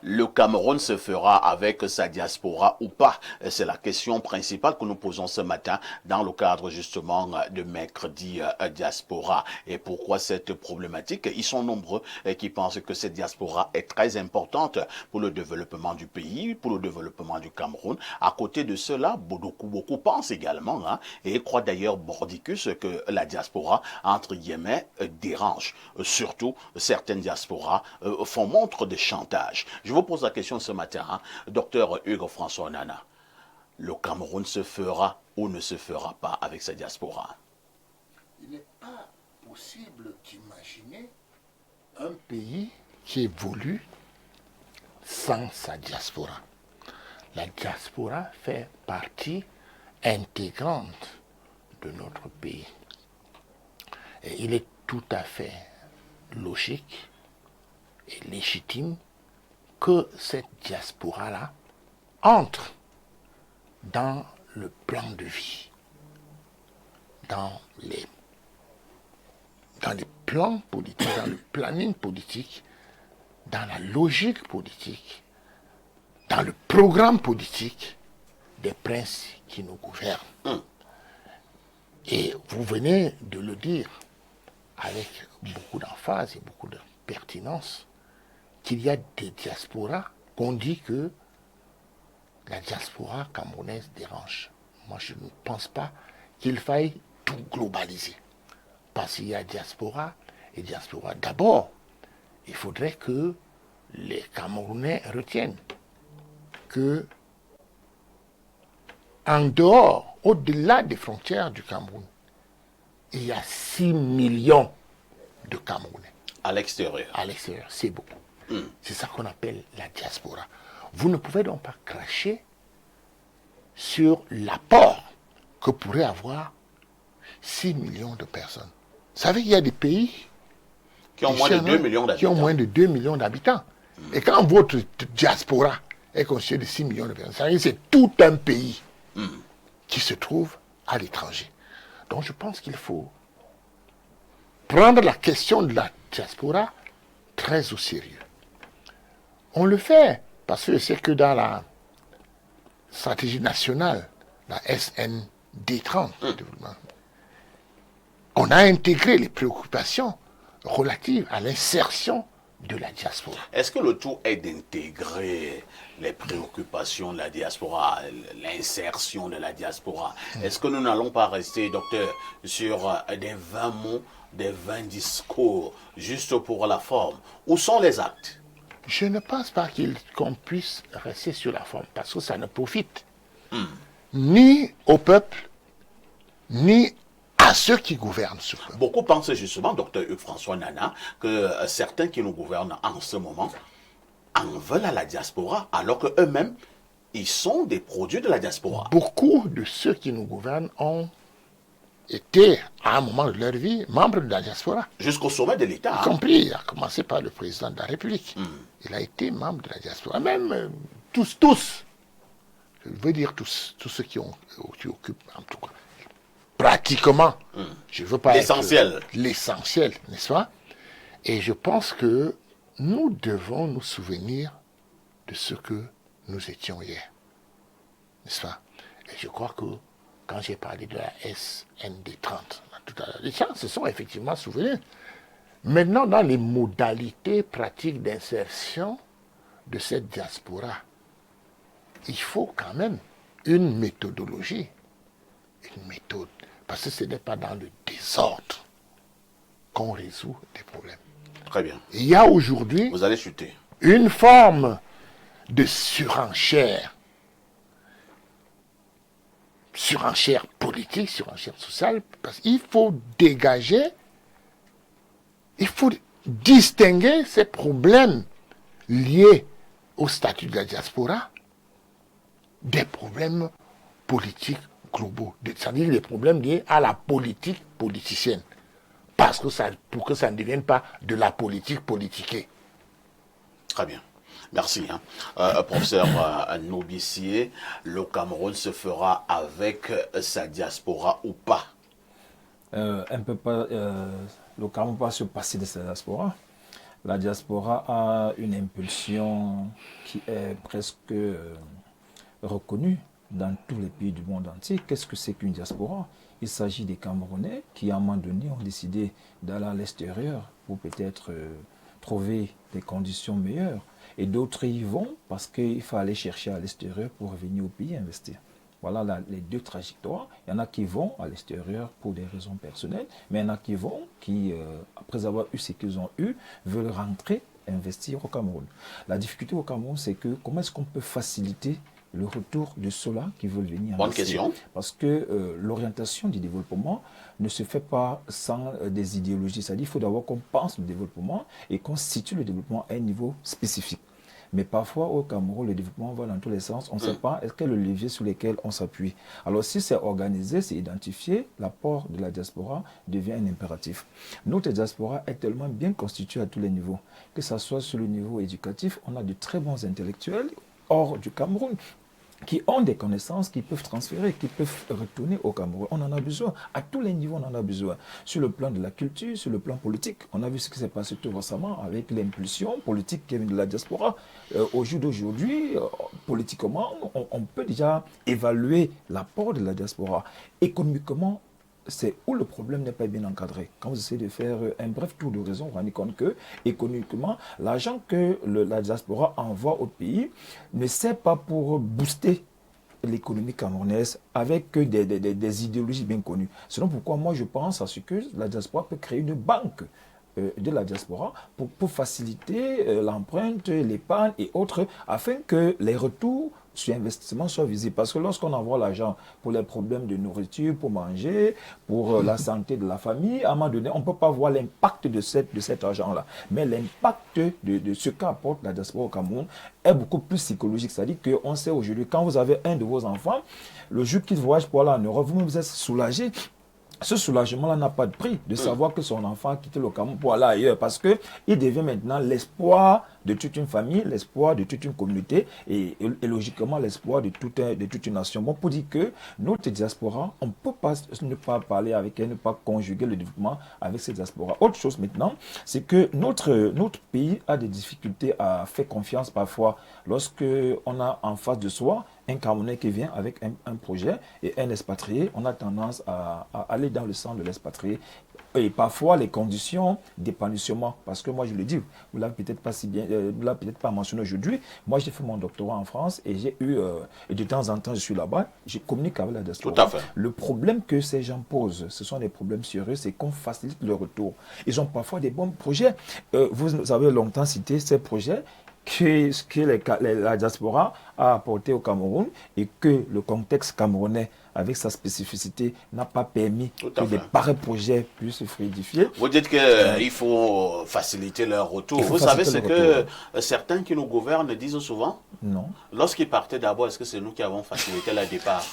Le Cameroun se fera avec sa diaspora ou pas? C'est la question principale que nous posons ce matin dans le cadre justement de mercredi diaspora. Et pourquoi cette problématique? Ils sont nombreux qui pensent que cette diaspora est très importante pour le développement du pays, pour le développement du Cameroun. À côté de cela, beaucoup pensent également, hein, et croient d'ailleurs Bordicus que la diaspora, entre guillemets, dérange. Surtout, certaines diasporas font montre de chantage. Je vous pose la question ce matin, hein, docteur Hugues François Nana. Le Cameroun se fera ou ne se fera pas avec sa diaspora? Il n'est pas possible d'imaginer un pays qui évolue sans sa diaspora. La diaspora fait partie intégrante de notre pays. Et il est tout à fait logique et légitime que cette diaspora-là entre dans le plan de vie, dans les plans politiques, dans le planning politique, dans la logique politique, dans le programme politique des princes qui nous gouvernent. Et vous venez de le dire avec beaucoup d'emphase et beaucoup de pertinence, qu'il y a des diasporas qu'on dit que la diaspora camerounaise dérange. Moi, je ne pense pas qu'il faille tout globaliser. Parce qu'il y a diaspora et diaspora. D'abord, il faudrait que les Camerounais retiennent que en dehors, au-delà des frontières du Cameroun, il y a 6 millions de Camerounais. À l'extérieur. À l'extérieur, c'est beaucoup. C'est ça qu'on appelle la diaspora. Vous ne pouvez donc pas cracher sur l'apport que pourraient avoir 6 millions de personnes. Vous savez qu'il y a des pays qui ont moins de 2 millions d'habitants. Qui ont moins de 2 millions d'habitants. Et quand votre diaspora est constituée de 6 millions de personnes, ça veut dire que c'est tout un pays qui se trouve à l'étranger. Donc je pense qu'il faut prendre la question de la diaspora très au sérieux. On le fait parce que c'est que dans la stratégie nationale, la SND 30, on a intégré les préoccupations relatives à l'insertion de la diaspora. Est-ce que le tout est d'intégrer les préoccupations de la diaspora, l'insertion de la diaspora? Est-ce que nous n'allons pas rester, docteur, sur des 20 mots, des 20 discours, juste pour la forme? Où sont les actes? Je ne pense pas qu'on puisse rester sur la forme, parce que ça ne profite ni au peuple, ni à ceux qui gouvernent ce peuple. Beaucoup pensent justement, docteur Hugues François Nana, que certains qui nous gouvernent en ce moment en veulent à la diaspora, alors qu'eux-mêmes, ils sont des produits de la diaspora. Beaucoup de ceux qui nous gouvernent ont été, à un moment de leur vie, membres de la diaspora. Jusqu'au sommet de l'État. Y compris, à commencer par le président de la République. Il a été membre de la diaspora. Même tous. Je veux dire tous ceux qui occupent, en tout cas, pratiquement, je veux pas l'essentiel. L'essentiel, n'est-ce pas? Et je pense que nous devons nous souvenir de ce que nous étions hier. N'est-ce pas? Et je crois que quand j'ai parlé de la SND30, tout à l'heure, les gens se sont effectivement souvenus. Maintenant, dans les modalités pratiques d'insertion de cette diaspora, il faut quand même une méthodologie, une méthode, parce que ce n'est pas dans le désordre qu'on résout des problèmes. Très bien. Il y a aujourd'hui vous allez chuter une forme de surenchère politique, surenchère sociale, parce qu'il faut dégager, il faut distinguer ces problèmes liés au statut de la diaspora des problèmes politiques globaux, c'est-à-dire des problèmes liés à la politique politicienne, parce que pour que ça ne devienne pas de la politique politiquée. Très bien. Merci. Professeur Noubissier, le Cameroun se fera avec sa diaspora ou pas? Le Cameroun ne peut pas se passer de sa diaspora. La diaspora a une impulsion qui est presque reconnue dans tous les pays du monde entier. Qu'est-ce que c'est qu'une diaspora? Il s'agit des Camerounais qui, à un moment donné, ont décidé d'aller à l'extérieur pour peut-être trouver des conditions meilleures. Et d'autres y vont parce qu'il faut aller chercher à l'extérieur pour revenir au pays investir. Voilà les deux trajectoires. Il y en a qui vont à l'extérieur pour des raisons personnelles, mais il y en a qui vont, qui, après avoir eu ce qu'ils ont eu, veulent rentrer, investir au Cameroun. La difficulté au Cameroun, c'est que comment est-ce qu'on peut faciliter le retour de ceux-là qui veulent venir investir? Bonne question. Parce que l'orientation du développement ne se fait pas sans des idéologies. C'est-à-dire qu'il faut d'abord qu'on pense le développement et qu'on situe le développement à un niveau spécifique. Mais parfois, au Cameroun, le développement va dans tous les sens. On ne sait pas quel est le levier sur lequel on s'appuie. Alors, si c'est organisé, c'est identifié, l'apport de la diaspora devient un impératif. Notre diaspora est tellement bien constituée à tous les niveaux, que ce soit sur le niveau éducatif, on a de très bons intellectuels hors du Cameroun, qui ont des connaissances, qui peuvent transférer, qui peuvent retourner au Cameroun. On en a besoin. À tous les niveaux, on en a besoin. Sur le plan de la culture, sur le plan politique. On a vu ce qui s'est passé tout récemment avec l'impulsion politique qui vient de la diaspora. Au jour d'aujourd'hui, politiquement, on peut déjà évaluer l'apport de la diaspora. Économiquement, c'est où le problème n'est pas bien encadré. Quand vous essayez de faire un bref tour de raison, vous vous rendez compte que, économiquement, l'argent que la diaspora envoie au pays ne sert pas pour booster l'économie camerounaise avec des idéologies bien connues. Sinon, pourquoi moi je pense à ce que la diaspora peut créer une banque de la diaspora pour faciliter l'empreinte, l'épargne et autres, afin que les retours sur investissement soit visible. Parce que lorsqu'on envoie l'argent pour les problèmes de nourriture, pour manger, pour la santé de la famille, à un moment donné, on ne peut pas voir l'impact de cet argent-là. Mais l'impact de ce qu'apporte la diaspora au Cameroun est beaucoup plus psychologique. C'est-à-dire qu'on sait aujourd'hui, quand vous avez un de vos enfants, le jour qu'il voyage pour aller en Europe, vous êtes soulagé. Ce soulagement-là n'a pas de prix, de savoir que son enfant a quitté le Cameroun pour aller ailleurs, parce qu'il devient maintenant l'espoir de toute une famille, l'espoir de toute une communauté et logiquement l'espoir de toute une nation. Bon, pour dire que notre diaspora, on ne peut pas ne pas parler avec elle, ne pas conjuguer le développement avec cette diaspora. Autre chose maintenant, c'est que notre pays a des difficultés à faire confiance parfois lorsqu'on a en face de soi un Camerounais qui vient avec un projet et un expatrié, on a tendance à aller dans le sens de l'expatrié. Et parfois, les conditions d'épanouissement, parce que moi, je le dis, vous ne l'avez peut-être pas si bien, vous l'avez peut-être pas mentionné aujourd'hui. Moi, j'ai fait mon doctorat en France et j'ai eu, et de temps en temps, je suis là-bas, je communique avec la diaspora. Tout à fait. Le problème que ces gens posent, ce sont des problèmes sérieux, c'est qu'on facilite le retour. Ils ont parfois des bons projets. Vous avez longtemps cité ces projets que la diaspora a apporté au Cameroun et que le contexte camerounais avec sa spécificité, n'a pas permis que des pareils projets puissent se fructifier. Vous dites qu'il faut faciliter leur retour. Vous savez ce que certains qui nous gouvernent disent souvent? Non. Lorsqu'ils partaient d'abord, est-ce que c'est nous qui avons facilité leur départ?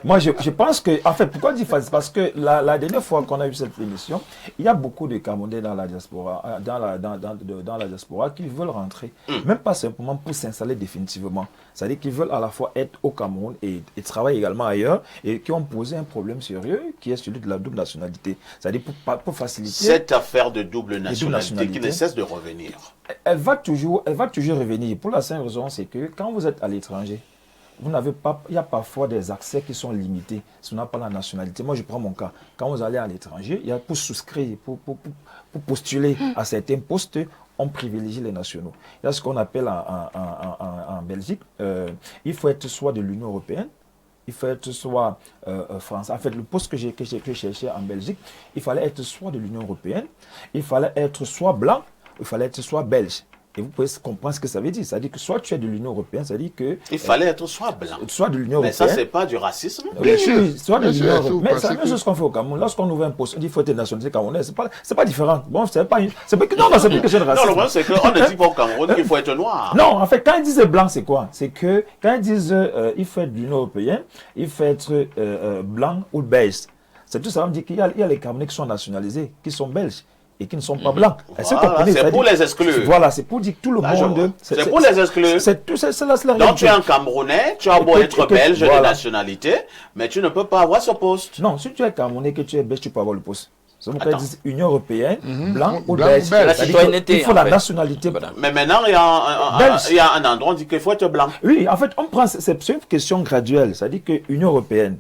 Moi, je pense que, en fait, pourquoi je dis facile? Parce que la dernière fois qu'on a eu cette émission, il y a beaucoup de Camerounais dans la diaspora, dans la diaspora qui veulent rentrer, même pas simplement pour s'installer définitivement. C'est-à-dire qu'ils veulent à la fois être au Cameroun et travailler également ailleurs, et qui ont posé un problème sérieux qui est celui de la double nationalité. C'est-à-dire pour faciliter cette affaire de double nationalité qui ne cesse de revenir. Elle va toujours revenir. Pour la simple raison, c'est que quand vous êtes à l'étranger, vous n'avez pas, il y a parfois des accès qui sont limités si on n'a pas la nationalité. Moi, je prends mon cas. Quand vous allez à l'étranger, il y a pour souscrire, pour postuler à certains postes, on privilégie les nationaux. Il y a ce qu'on appelle en Belgique, il faut être soit de l'Union européenne, il faut être soit français. En fait, le poste que j'ai cherché en Belgique, il fallait être soit de l'Union européenne, il fallait être soit blanc, il fallait être soit belge. Et vous pouvez comprendre ce que ça veut dire. C'est-à-dire que soit tu es de l'Union européenne, c'est-à-dire que... Il fallait être soit blanc. Soit de l'Union européenne. Mais ça, c'est pas du racisme. Bien sûr. Soit de l'Union européenne. Mais c'est la même chose qu'on fait au Cameroun. Lorsqu'on ouvre un poste, on dit qu'il faut être nationalité camerounaise. C'est pas différent. Bon, c'est pas c'est plus que question de racisme. Non, le problème, c'est qu'on ne dit pas au Cameroun qu'il faut être noir. Non, en fait, quand ils disent blanc, c'est quoi? C'est que quand ils disent il faut être de l'Union européenne, il faut être blanc ou belge. C'est tout ça. On dit qu'il y a les Camerounais qui sont nationalisés, qui sont belges et qui ne sont pas blancs. Voilà, c'est pour les exclure. Voilà, c'est pour dire que tout le monde... C'est pour les exclure. C'est la réalité. Donc tu es un Camerounais, tu as beau être belge de nationalité, mais tu ne peux pas avoir ce poste. Non, si tu es Camerounais, que tu es belge, tu peux avoir le poste. C'est pourquoi ils disent Union européenne, blanc ou belge. La citoyenneté. Il faut la nationalité. Mais maintenant, il y a un endroit où on dit qu'il faut être blanc. Oui, en fait, c'est une question graduelle. C'est-à-dire que Union européenne,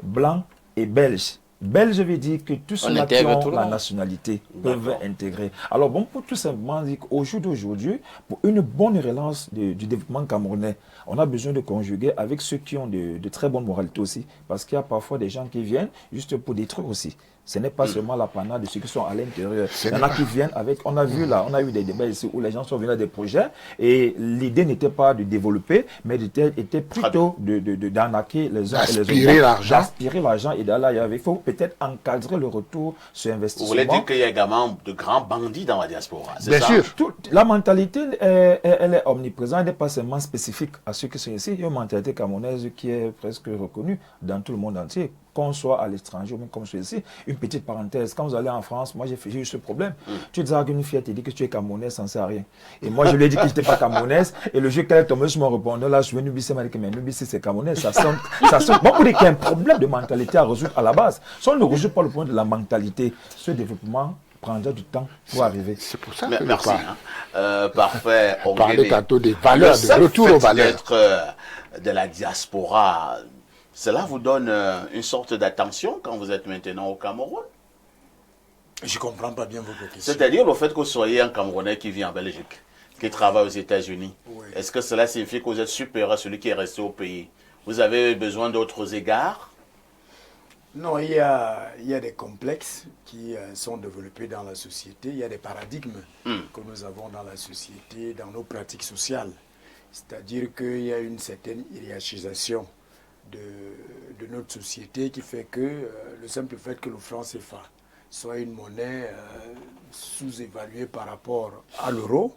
blanc et belge. Belge veut dire que tous ceux qui ont la nationalité peuvent intégrer. Alors bon, pour tout simplement dire qu'au jour d'aujourd'hui, pour une bonne relance du développement camerounais, on a besoin de conjuguer avec ceux qui ont de très bonnes moralités aussi. Parce qu'il y a parfois des gens qui viennent juste pour détruire aussi. Ce n'est pas seulement l'apanage de ceux qui sont à l'intérieur. Il y en a qui viennent avec... On a eu des débats ici où les gens sont venus à des projets et l'idée n'était pas de développer, mais était plutôt d'arnaquer les uns et les autres. D'aspirer l'argent et d'aller. Il faut peut-être encadrer le retour sur investissement. Vous voulez dire qu'il y a également de grands bandits dans la diaspora, c'est ça? Bien sûr. La mentalité, elle est omniprésente, elle n'est pas seulement spécifique à ceux qui sont ici. Il y a une mentalité camerounaise qui est presque reconnue dans tout le monde entier. Qu'on soit à l'étranger ou même comme je suis ici. Une petite parenthèse, quand vous allez en France, moi j'ai eu ce problème. Tu dis qu'une fille te dit que tu es camerounaise, ça ne sert à rien. Et moi je lui ai dit que je n'étais pas camerounaise. Et le jour qu'elle est tombée sur mon répondeur, là je suis venu Nubissi, m'a dit que Nubissi c'est camerounaise. Ça sonne. Bon, on dit qu'il y a un problème de mentalité à résoudre à la base. Si on ne résout pas le problème de la mentalité, ce développement prendra du temps pour arriver. C'est pour ça que merci. Parfait. On parlait tantôt des valeurs, de retour aux valeurs. D'être de la diaspora, cela vous donne une sorte d'attention quand vous êtes maintenant au Cameroun? Je ne comprends pas bien votre question. C'est-à-dire le fait que vous soyez un Camerounais qui vit en Belgique, qui travaille aux États-Unis. Oui. Est-ce que cela signifie que vous êtes supérieur à celui qui est resté au pays? Vous avez besoin d'autres égards? Non, il y a des complexes qui sont développés dans la société. Il y a des paradigmes que nous avons dans la société, dans nos pratiques sociales. C'est-à-dire qu'il y a une certaine hiérarchisation de notre société qui fait que le simple fait que le franc CFA soit une monnaie sous-évaluée par rapport à l'euro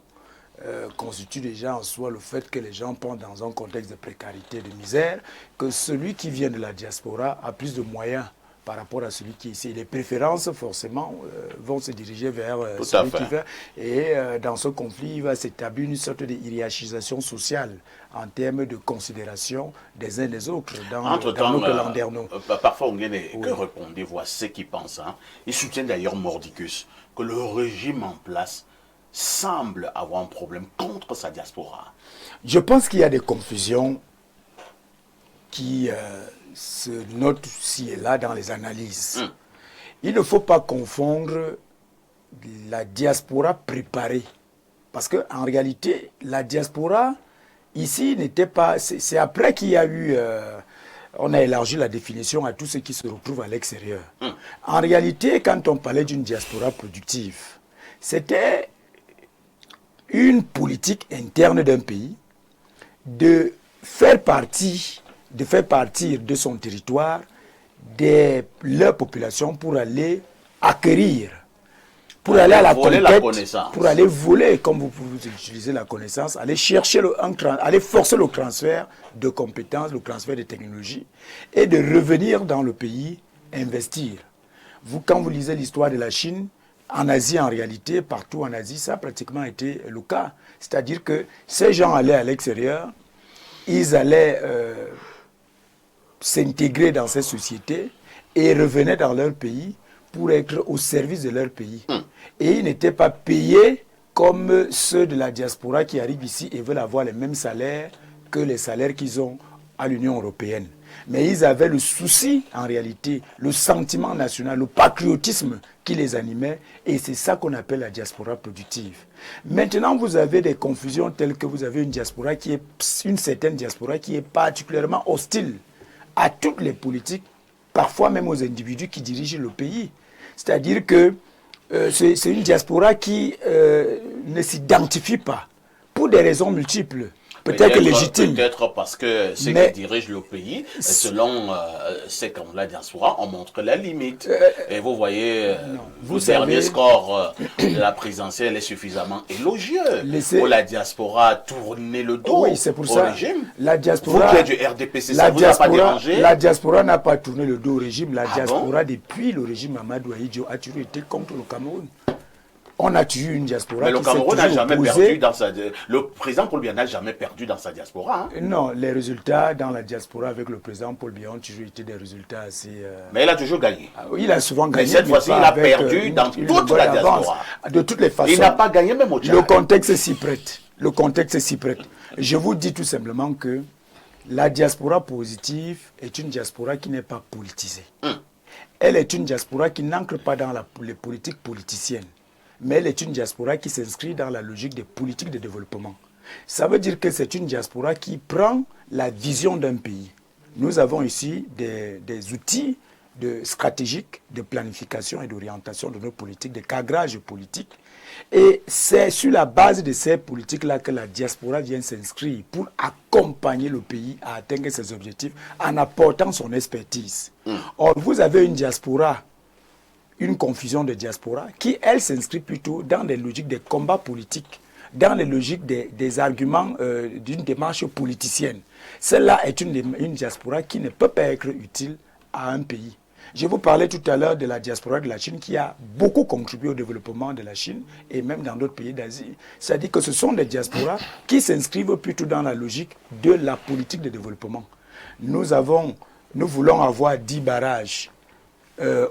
constitue déjà en soi le fait que les gens pensent dans un contexte de précarité, de misère, que celui qui vient de la diaspora a plus de moyens par rapport à celui qui est ici. Les préférences, forcément, vont se diriger vers celui qui vient. Et dans ce conflit, il va s'établir une sorte de hiérarchisation sociale en termes de considération des uns des autres dans notre landerneau. Parfois, que répondez-vous à ceux qui pensent, ils soutiennent d'ailleurs Mordicus, que le régime en place semble avoir un problème contre sa diaspora? Je pense qu'il y a des confusions qui se notent ci et là dans les analyses. Il ne faut pas confondre la diaspora préparée. Parce qu'en réalité, la diaspora, ici, n'était pas... C'est après qu'il y a eu... on a élargi la définition à tous ceux qui se retrouvent à l'extérieur. En réalité, quand on parlait d'une diaspora productive, c'était une politique interne d'un pays de faire partie de faire partir de son territoire leur population pour aller acquérir, pour aller à la conquête, pour aller voler, comme vous pouvez utiliser la connaissance, aller chercher, aller forcer le transfert de compétences, le transfert de technologies, et de revenir dans le pays, investir. Quand vous lisez l'histoire de la Chine, en Asie en réalité, partout en Asie, ça a pratiquement été le cas. C'est-à-dire que ces gens allaient à l'extérieur, ils allaient s'intégrer dans ces sociétés et revenaient dans leur pays pour être au service de leur pays. Et ils n'étaient pas payés comme ceux de la diaspora qui arrivent ici et veulent avoir les mêmes salaires que les salaires qu'ils ont à l'Union européenne. Mais ils avaient le souci, en réalité, le sentiment national, le patriotisme qui les animait, et c'est ça qu'on appelle la diaspora productive. Maintenant, vous avez des confusions telles que vous avez une certaine diaspora qui est particulièrement hostile à toutes les politiques, parfois même aux individus qui dirigent le pays. C'est-à-dire que c'est une diaspora qui ne s'identifie pas, pour des raisons multiples. Peut-être légitime. Peut-être parce que ceux qui dirigent le pays, selon ces camps de la diaspora, on montre la limite. Et vous voyez, le dernier score de la présidentielle est suffisamment élogieux pour la diaspora tourner le dos c'est pour ça. Au régime. La diaspora, vous qui êtes du RDPC, ça vous a pas dérangé? La diaspora n'a pas tourné le dos au régime. La diaspora, depuis le régime Mamadou Ahidjo, a toujours été contre le Cameroun. On a toujours une diaspora. Mais le Cameroun n'a jamais perdu dans sa... Le président Paul Biya n'a jamais perdu dans sa diaspora. Hein? Non, les résultats dans la diaspora avec le président Paul Biya ont toujours été des résultats assez... Mais il a toujours gagné. Il a souvent gagné. Mais cette fois-ci, il a perdu dans toute la diaspora. De toutes les façons. Il n'a pas gagné même au Tchad. Le contexte s'y prête. Le contexte s'y prête. Je vous dis tout simplement que la diaspora positive est une diaspora qui n'est pas politisée. Elle est une diaspora qui n'ancre pas dans les politiques politiciennes. Mais elle est une diaspora qui s'inscrit dans la logique des politiques de développement. Ça veut dire que c'est une diaspora qui prend la vision d'un pays. Nous avons ici des outils stratégiques de planification et d'orientation de nos politiques, de cadrage politique. Et c'est sur la base de ces politiques-là que la diaspora vient s'inscrire pour accompagner le pays à atteindre ses objectifs en apportant son expertise. Or, vous avez une diaspora, une confusion de diaspora qui, elle, s'inscrit plutôt dans des logiques de combats politiques, dans les logiques des arguments d'une démarche politicienne. Celle-là est une diaspora qui ne peut pas être utile à un pays. Je vous parlais tout à l'heure de la diaspora de la Chine qui a beaucoup contribué au développement de la Chine et même dans d'autres pays d'Asie. C'est-à-dire que ce sont des diasporas qui s'inscrivent plutôt dans la logique de la politique de développement. Nous voulons avoir 10 barrages.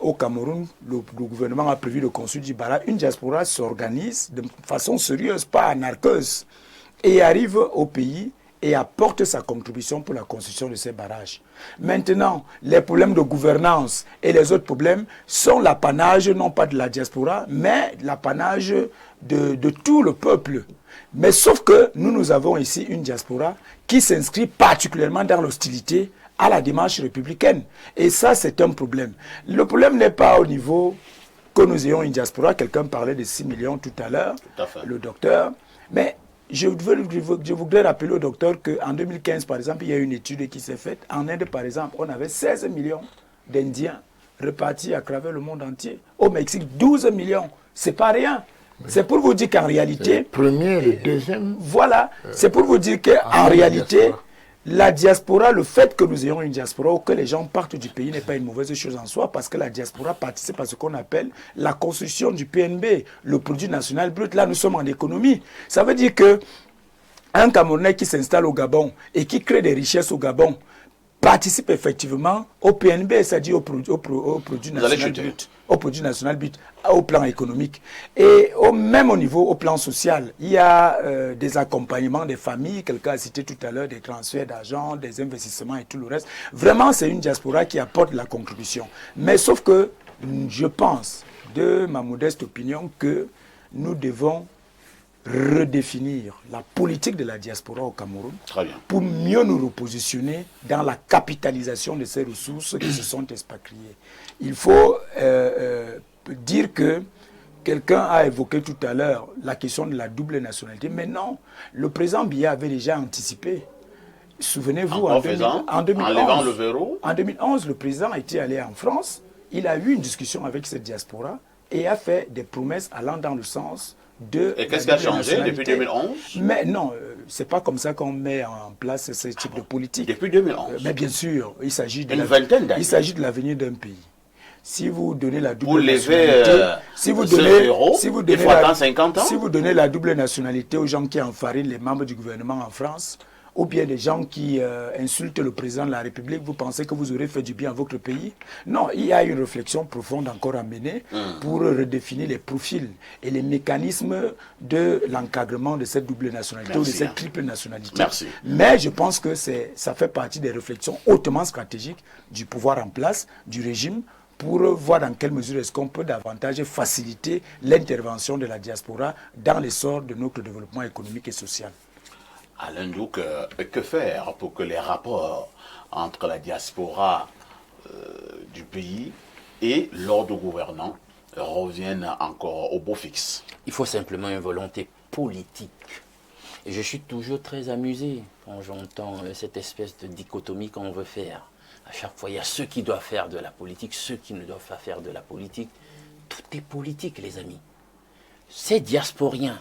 Au Cameroun, le gouvernement a prévu de construire 10 barrages. Une diaspora s'organise de façon sérieuse, pas anarcheuse, et arrive au pays et apporte sa contribution pour la construction de ces barrages. Maintenant, les problèmes de gouvernance et les autres problèmes sont l'apanage non pas de la diaspora, mais l'apanage de tout le peuple. Mais sauf que nous avons ici une diaspora qui s'inscrit particulièrement dans l'hostilité à la démarche républicaine. Et ça, c'est un problème. Le problème n'est pas au niveau que nous ayons une diaspora. Quelqu'un parlait de 6 millions tout à l'heure, le docteur. Mais je voudrais rappeler au docteur qu'en 2015, par exemple, il y a une étude qui s'est faite. En Inde, par exemple, on avait 16 millions d'Indiens repartis à travers le monde entier. Au Mexique, 12 millions. C'est pas rien. C'est pour vous dire qu'en réalité... Le premier, le deuxième... Voilà. C'est pour vous dire qu'en réalité... La diaspora, le fait que nous ayons une diaspora ou que les gens partent du pays n'est pas une mauvaise chose en soi parce que la diaspora participe à ce qu'on appelle la construction du PNB, le produit national brut. Là, nous sommes en économie. Ça veut dire que un Camerounais qui s'installe au Gabon et qui crée des richesses au Gabon participe effectivement au PNB, c'est-à-dire au produit national brut. Au produit national brut, au plan économique. Et même au niveau, au plan social, il y a des accompagnements des familles, quelqu'un a cité tout à l'heure, des transferts d'argent, des investissements et tout le reste. Vraiment, c'est une diaspora qui apporte la contribution. Mais sauf que, je pense, de ma modeste opinion, que nous devons redéfinir la politique de la diaspora au Cameroun pour mieux nous repositionner dans la capitalisation de ces ressources qui se sont expatriées. Il faut dire que quelqu'un a évoqué tout à l'heure la question de la double nationalité. Mais non, le président Biya avait déjà anticipé. Souvenez-vous, en 2011, enlevant le verrou. En 2011, le président était allé en France. Il a eu une discussion avec cette diaspora et a fait des promesses allant dans le sens de... Et qu'est-ce qui a changé depuis 2011? Mais non, c'est pas comme ça qu'on met en place ce type de politique. Depuis 2011? Mais bien sûr, il s'agit de l'avenir d'un pays. Si vous donnez la double nationalité, si vous donnez la double nationalité aux gens qui enfarinent les membres du gouvernement en France, ou bien des gens qui insultent le président de la République, vous pensez que vous aurez fait du bien à votre pays? Non, il y a une réflexion profonde encore à mener pour redéfinir les profils et les mécanismes de l'encadrement de cette double nationalité ou de cette triple nationalité. Merci. Mais je pense que ça fait partie des réflexions hautement stratégiques du pouvoir en place, du régime, pour voir dans quelle mesure est-ce qu'on peut davantage faciliter l'intervention de la diaspora dans l'essor de notre développement économique et social. Alain Douk, que faire pour que les rapports entre la diaspora du pays et l'ordre gouvernant reviennent encore au beau fixe? Il faut simplement une volonté politique. Et je suis toujours très amusé quand j'entends cette espèce de dichotomie qu'on veut faire. À chaque fois, il y a ceux qui doivent faire de la politique, ceux qui ne doivent pas faire de la politique. Tout est politique, les amis. Ces diasporiens,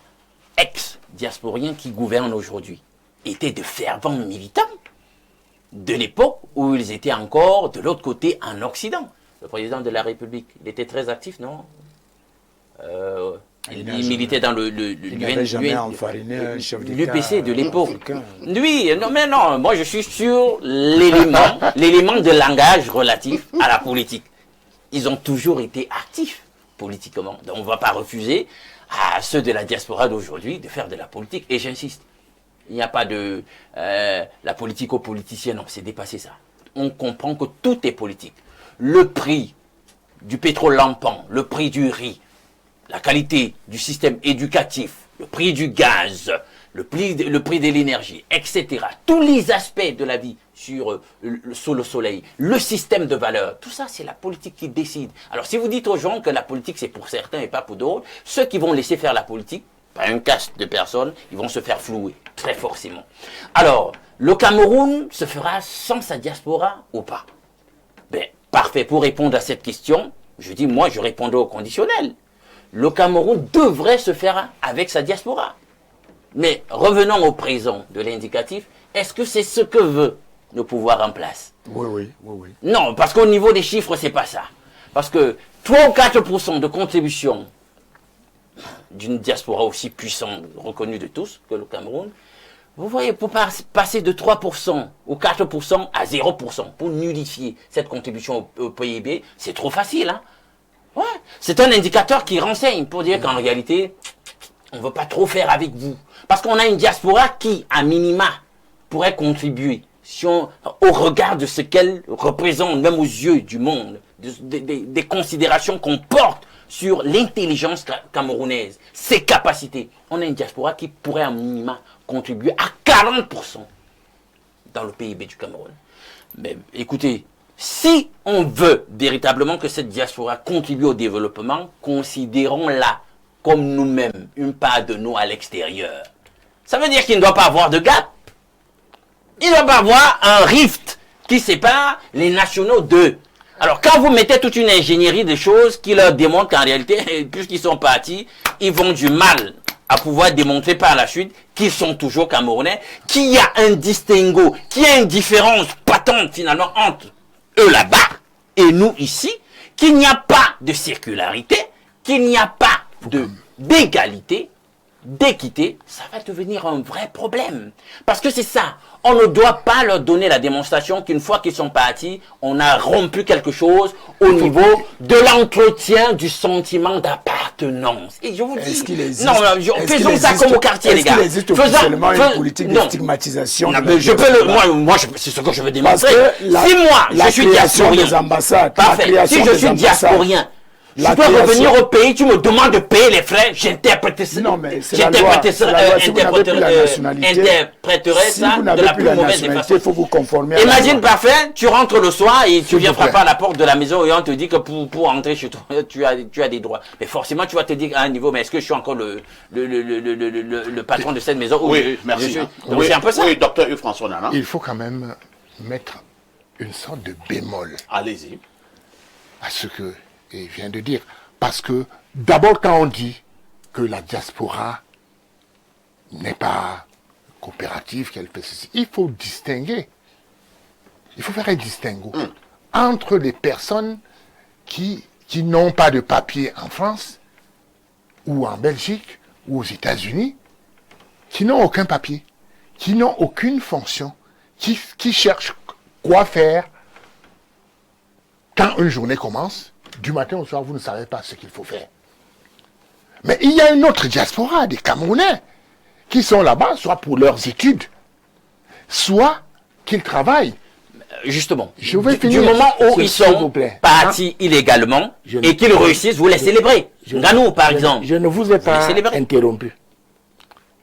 ex-diasporiens qui gouvernent aujourd'hui, étaient de fervents militants de l'époque où ils étaient encore de l'autre côté en Occident. Le président de la République, il était très actif, non? Il militait dans l'UPC de l'époque. Oui, non, mais non, moi je suis sur l'élément de langage relatif à la politique. Ils ont toujours été actifs politiquement. Donc on ne va pas refuser à ceux de la diaspora d'aujourd'hui de faire de la politique. Et j'insiste, il n'y a pas de la politique aux politiciens, non, c'est dépassé ça. On comprend que tout est politique. Le prix du pétrole lampant, le prix du riz, la qualité du système éducatif, le prix du gaz, le prix de l'énergie, etc. Tous les aspects de la vie sous le soleil, le système de valeurs, tout ça, c'est la politique qui décide. Alors, si vous dites aux gens que la politique, c'est pour certains et pas pour d'autres, ceux qui vont laisser faire la politique, pas un caste de personnes, ils vont se faire flouer, très forcément. Alors, le Cameroun se fera sans sa diaspora ou pas? Ben, parfait. Pour répondre à cette question, je dis, moi, je répondais au conditionnel. Le Cameroun devrait se faire avec sa diaspora. Mais revenons au présent de l'indicatif, est-ce que c'est ce que veut le pouvoir en place? Oui. Non, parce qu'au niveau des chiffres, c'est pas ça. Parce que 3 ou 4% de contribution d'une diaspora aussi puissante, reconnue de tous, que le Cameroun, vous voyez, pour passer de 3% ou 4% à 0%, pour nullifier cette contribution au PIB, c'est trop facile, hein? Ouais, c'est un indicateur qui renseigne pour dire qu'en réalité, on ne veut pas trop faire avec vous. Parce qu'on a une diaspora qui, à minima, pourrait contribuer au regard de ce qu'elle représente, même aux yeux du monde, des considérations qu'on porte sur l'intelligence camerounaise, ses capacités. On a une diaspora qui pourrait, à minima, contribuer à 40% dans le PIB du Cameroun. Mais écoutez, si on veut véritablement que cette diaspora contribue au développement, considérons-la comme nous-mêmes, une part de nous à l'extérieur. Ça veut dire qu'il ne doit pas avoir de gap. Il ne doit pas avoir un rift qui sépare les nationaux d'eux. Alors quand vous mettez toute une ingénierie de choses qui leur démontrent qu'en réalité, puisqu'ils sont partis, ils vont du mal à pouvoir démontrer par la suite qu'ils sont toujours Camerounais, qu'il y a un distinguo, qu'il y a une différence patente finalement entre eux là-bas et nous ici, qu'il n'y a pas de circularité, qu'il n'y a pas d'égalité, d'équité, ça va devenir un vrai problème. Parce que c'est ça, on ne doit pas leur donner la démonstration qu'une fois qu'ils sont partis, on a rompu quelque chose au niveau de l'entretien du sentiment d'appartenance. Et je vous dis, faisons ça comme au quartier, les gars. Est-ce qu'il existe officiellement une politique de stigmatisation? Moi, c'est ce que je veux démontrer. Si moi, je suis diasporien, parfait, si je suis diasporien, Je dois revenir au pays, tu me demandes de payer les frais, j'interpréterai ça. Non, mais c'est la loi. Si vous n'avez plus la nationalité, ça de la plus mauvaise façon. Il faut vous conformer. Imagine parfait, tu rentres le soir et tu viens frapper à la porte de la maison et on te dit que pour entrer chez toi, tu as des droits. Mais forcément, tu vas te dire à un niveau, mais est-ce que je suis encore le patron de cette maison? Oui, merci. Donc c'est un peu ça. Oui, docteur François Nana. Il faut quand même mettre une sorte de bémol. Allez-y. À ce que il vient de dire. Parce que, d'abord, quand on dit que la diaspora n'est pas coopérative, qu'elle fait ceci, il faut distinguer. Il faut faire un distinguo entre les personnes qui n'ont pas de papier en France, ou en Belgique, ou aux États-Unis, qui n'ont aucun papier, qui n'ont aucune fonction, qui cherchent quoi faire quand une journée commence. Du matin au soir, vous ne savez pas ce qu'il faut faire. Mais il y a une autre diaspora, des Camerounais, qui sont là-bas, soit pour leurs études, soit qu'ils travaillent. Justement, je vais du moment où ils sont partis illégalement et qu'ils réussissent, vous les célébrez. Gano, par exemple. Je ne vous ai pas interrompu.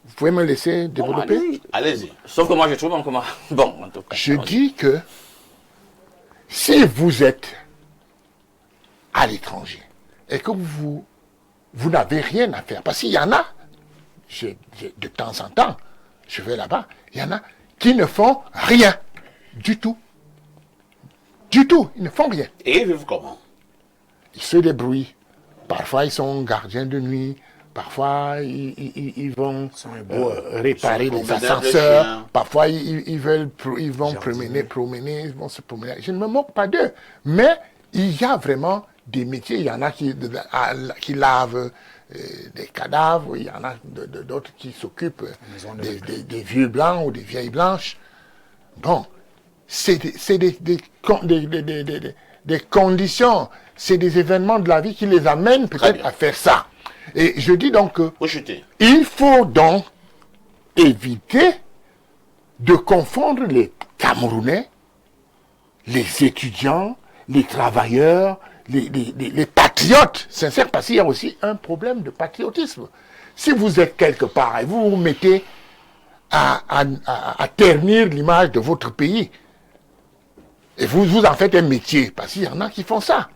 Vous pouvez me laisser développer? Allez-y. Sauf que moi, je trouve comment. Bon, en tout cas. Je dis que si vous êtes à l'étranger et que vous n'avez rien à faire, parce qu'il y en a, de temps en temps, je vais là-bas, il y en a qui ne font rien du tout. Du tout, ils ne font rien. Et ils vivent comment? Ils se débrouillent. Parfois, ils sont gardiens de nuit. Parfois, ils vont réparer les ascenseurs. Parfois, ils vont promener, ils vont se promener. Je ne me moque pas d'eux. Mais il y a vraiment des métiers. Il y en a qui lavent des cadavres. Il y en a d'autres qui s'occupent des vieux blancs ou des vieilles blanches. Bon, c'est des conditions, c'est des événements de la vie qui les amènent peut-être à faire ça. Et je dis donc il faut donc éviter de confondre les Camerounais, les étudiants, les travailleurs, les patriotes sincères, parce qu'il y a aussi un problème de patriotisme. Si vous êtes quelque part et vous vous mettez à ternir l'image de votre pays, et vous en faites un métier, parce qu'il y en a qui font ça.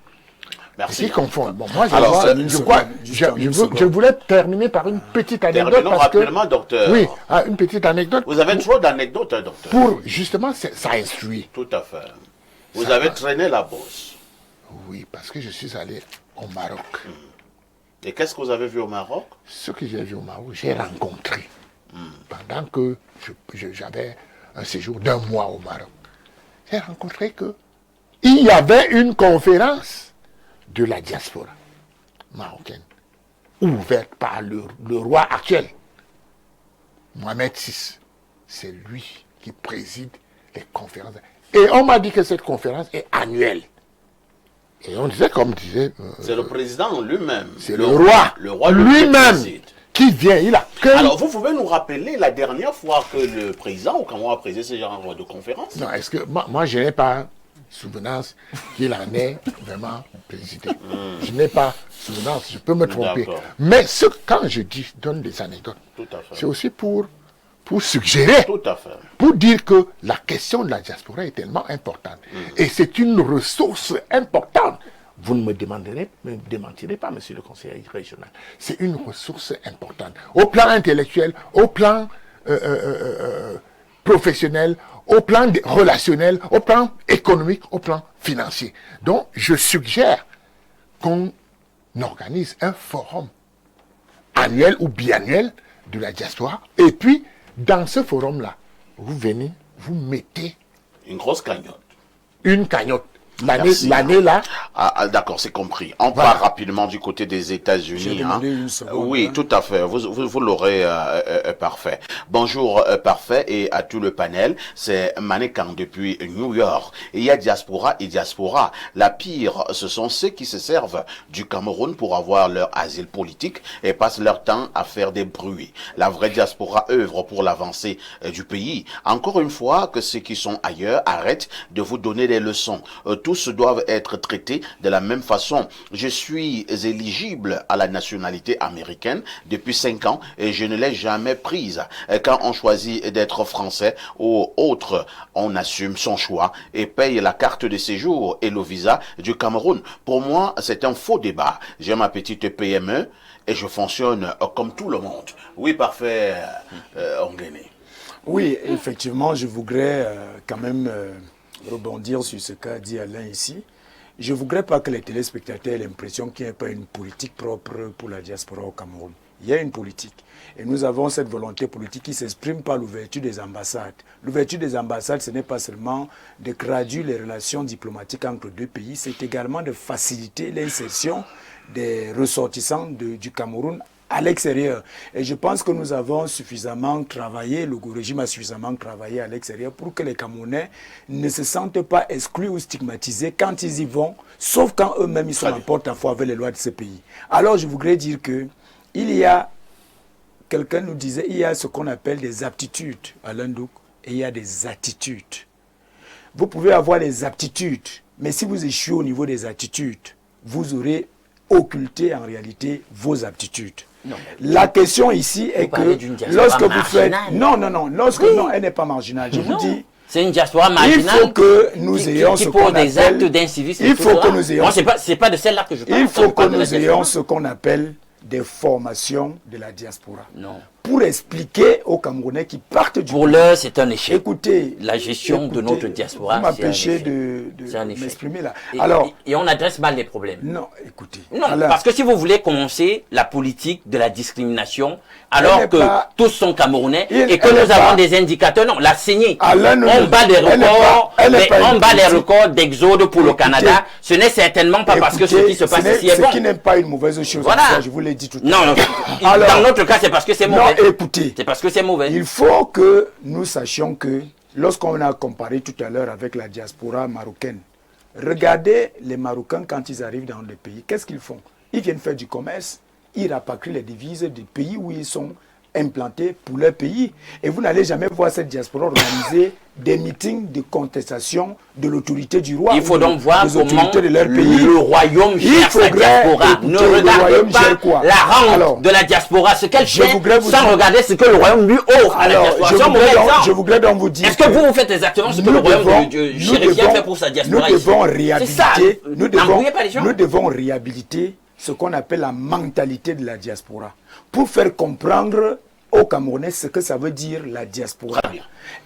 Merci. Qui confondent. Bon, moi, je voulais terminer par une petite anecdote. Parce rapidement, docteur. Oui, une petite anecdote. Vous avez trop d'anecdotes, docteur. Pour, justement, ça instruit. Tout à fait. Vous avez traîné la bosse. Oui, parce que je suis allé au Maroc. Et qu'est-ce que vous avez vu au Maroc? Ce que j'ai vu au Maroc, j'ai rencontré. Pendant que j'avais un séjour d'1 mois au Maroc. J'ai rencontré qu'il y avait une conférence de la diaspora marocaine, ouverte par le roi actuel, Mohamed VI. C'est lui qui préside les conférences. Et on m'a dit que cette conférence est annuelle. Et on disait, comme disait... c'est le président lui-même. C'est le roi lui-même qui vient. Alors, vous pouvez nous rappeler la dernière fois que le président au Cameroun a présidé ce genre de conférence? Non, est-ce que moi je n'ai pas souvenance qu'il en ait vraiment présidé. Je n'ai pas souvenance, je peux me tromper. Mais quand je donne des anecdotes, c'est aussi pour suggérer, pour dire que la question de la diaspora est tellement importante. Et c'est une ressource importante. Vous ne me démentirez pas, monsieur le conseiller régional. C'est une ressource importante. Au plan intellectuel, au plan professionnel, au plan relationnel, au plan économique, au plan financier. Donc, je suggère qu'on organise un forum annuel ou biannuel de la diaspora. Et puis, dans ce forum-là, vous venez, vous mettez... une grosse cagnotte. Une cagnotte. L'année là. Ah, d'accord, c'est compris. On part rapidement du côté des États-Unis. Oui, tout à fait. Vous l'aurez parfait. Bonjour, parfait, et à tout le panel. C'est Manékan depuis New York. Et il y a diaspora et diaspora. La pire, ce sont ceux qui se servent du Cameroun pour avoir leur asile politique et passent leur temps à faire des bruits. La vraie diaspora œuvre pour l'avancée du pays. Encore une fois, que ceux qui sont ailleurs arrêtent de vous donner des leçons. tous doivent être traités de la même façon. Je suis éligible à la nationalité américaine depuis 5 ans et je ne l'ai jamais prise. Quand on choisit d'être français ou autre, on assume son choix et paye la carte de séjour et le visa du Cameroun. Pour moi, c'est un faux débat. J'ai ma petite PME et je fonctionne comme tout le monde. Oui, parfait, Ongene. Oui, effectivement, je voudrais quand même rebondir sur ce qu'a dit Alain ici. Je ne voudrais pas que les téléspectateurs aient l'impression qu'il n'y a pas une politique propre pour la diaspora au Cameroun. Il y a une politique. Et nous avons cette volonté politique qui s'exprime par l'ouverture des ambassades. L'ouverture des ambassades, ce n'est pas seulement de graduer les relations diplomatiques entre deux pays, c'est également de faciliter l'insertion des ressortissants du Cameroun à l'extérieur. Et je pense que nous avons suffisamment travaillé, le régime a suffisamment travaillé à l'extérieur pour que les Camerounais ne se sentent pas exclus ou stigmatisés quand ils y vont, sauf quand eux-mêmes ils sont en porte-à-faux avec les lois de ce pays. Alors je voudrais dire que il y a, quelqu'un nous disait, il y a ce qu'on appelle des aptitudes à l'Indouk et il y a des attitudes. Vous pouvez avoir les aptitudes, mais si vous échouez au niveau des attitudes, vous aurez occulté en réalité vos aptitudes. Non, la question ici est que lorsque vous faites... Non, elle n'est pas marginale. Je vous dis... C'est une diaspora marginale. Il faut que nous ayons ce qu'on appelle... des actes d'incivisme. Il faut que nous ayons... C'est pas de celle-là que je parle. Il faut que nous ayons ce qu'on appelle des formations de la diaspora. Non. Pour expliquer aux Camerounais qui partent du... Pour l'heure, c'est un échec. Écoutez... La gestion de notre diaspora, vous m'empêchez de m'exprimer là. Et on adresse mal les problèmes. Non, écoutez... Non, parce que si vous voulez commencer la politique de la discrimination, alors que tous sont Camerounais et que nous avons des indicateurs, non, la CENI, on bat les records, on bat les records d'exode pour le Canada. Ce n'est certainement pas parce que ce qui se passe ici est bon. Ce qui n'est pas une mauvaise chose. Voilà. Je vous l'ai dit tout à l'heure. Non, dans notre cas, c'est parce que c'est mauvais. Non, écoutez. C'est parce que c'est mauvais. Il faut que nous sachions que lorsqu'on a comparé tout à l'heure avec la diaspora marocaine, regardez les Marocains quand ils arrivent dans le pays. Qu'est-ce qu'ils font? Ils viennent faire du commerce, ils rapatrient les devises des pays où ils sont implantés pour leur pays. Et vous n'allez jamais voir cette diaspora organiser des meetings de contestation de l'autorité du roi. Il faut donc voir comment de leur pays. Le royaume gère sa diaspora. Ne regardez pas la rente de la diaspora, ce qu'elle fait, sans regarder ce que le royaume lui offre à la diaspora. Je voudrais donc vous dire... Est-ce que vous faites exactement ce que le royaume chérifien fait pour sa diaspora? Nous devons réhabiliter... Nous devons réhabiliter ce qu'on appelle la mentalité de la diaspora, pour faire comprendre aux Camerounais ce que ça veut dire la diaspora.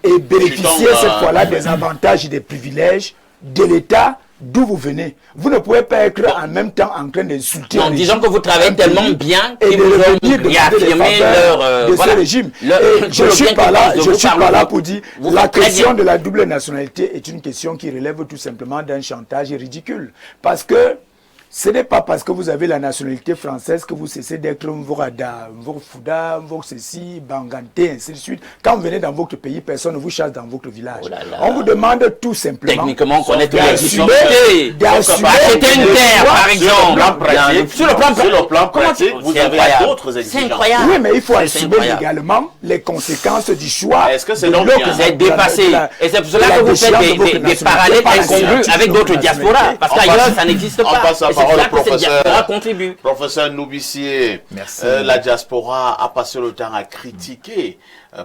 Et bénéficier cette fois-là des avantages et des privilèges de l'État d'où vous venez. Vous ne pouvez pas être en même temps en train d'insulter. Disons que vous travaillez tellement bien que vous ont réaffirmé leur... de ce régime. Je ne suis pas là pour dire la question de la double nationalité est une question qui relève tout simplement d'un chantage ridicule. Parce que ce n'est pas parce que vous avez la nationalité française que vous cessez d'être Mvorada, Mvorfouda, Mvorsessi, Banganté, ainsi de suite. Quand vous venez dans votre pays, personne ne vous chasse dans votre village. Oh là là. On vous demande tout simplement techniquement, on connaît toutes les d'assumer acheter une terre, par exemple. Sur le plan pratique, vous avez d'autres exigences. C'est incroyable. Oui, mais il faut assumer également les conséquences du choix. Est-ce que c'est donc bien? C'est dépassé. Et c'est pour cela que vous faites des parallèles incongrus avec d'autres diasporas. Parce qu'ailleurs, ça n'existe pas. Professeur Noubissier, la diaspora a passé le temps à critiquer,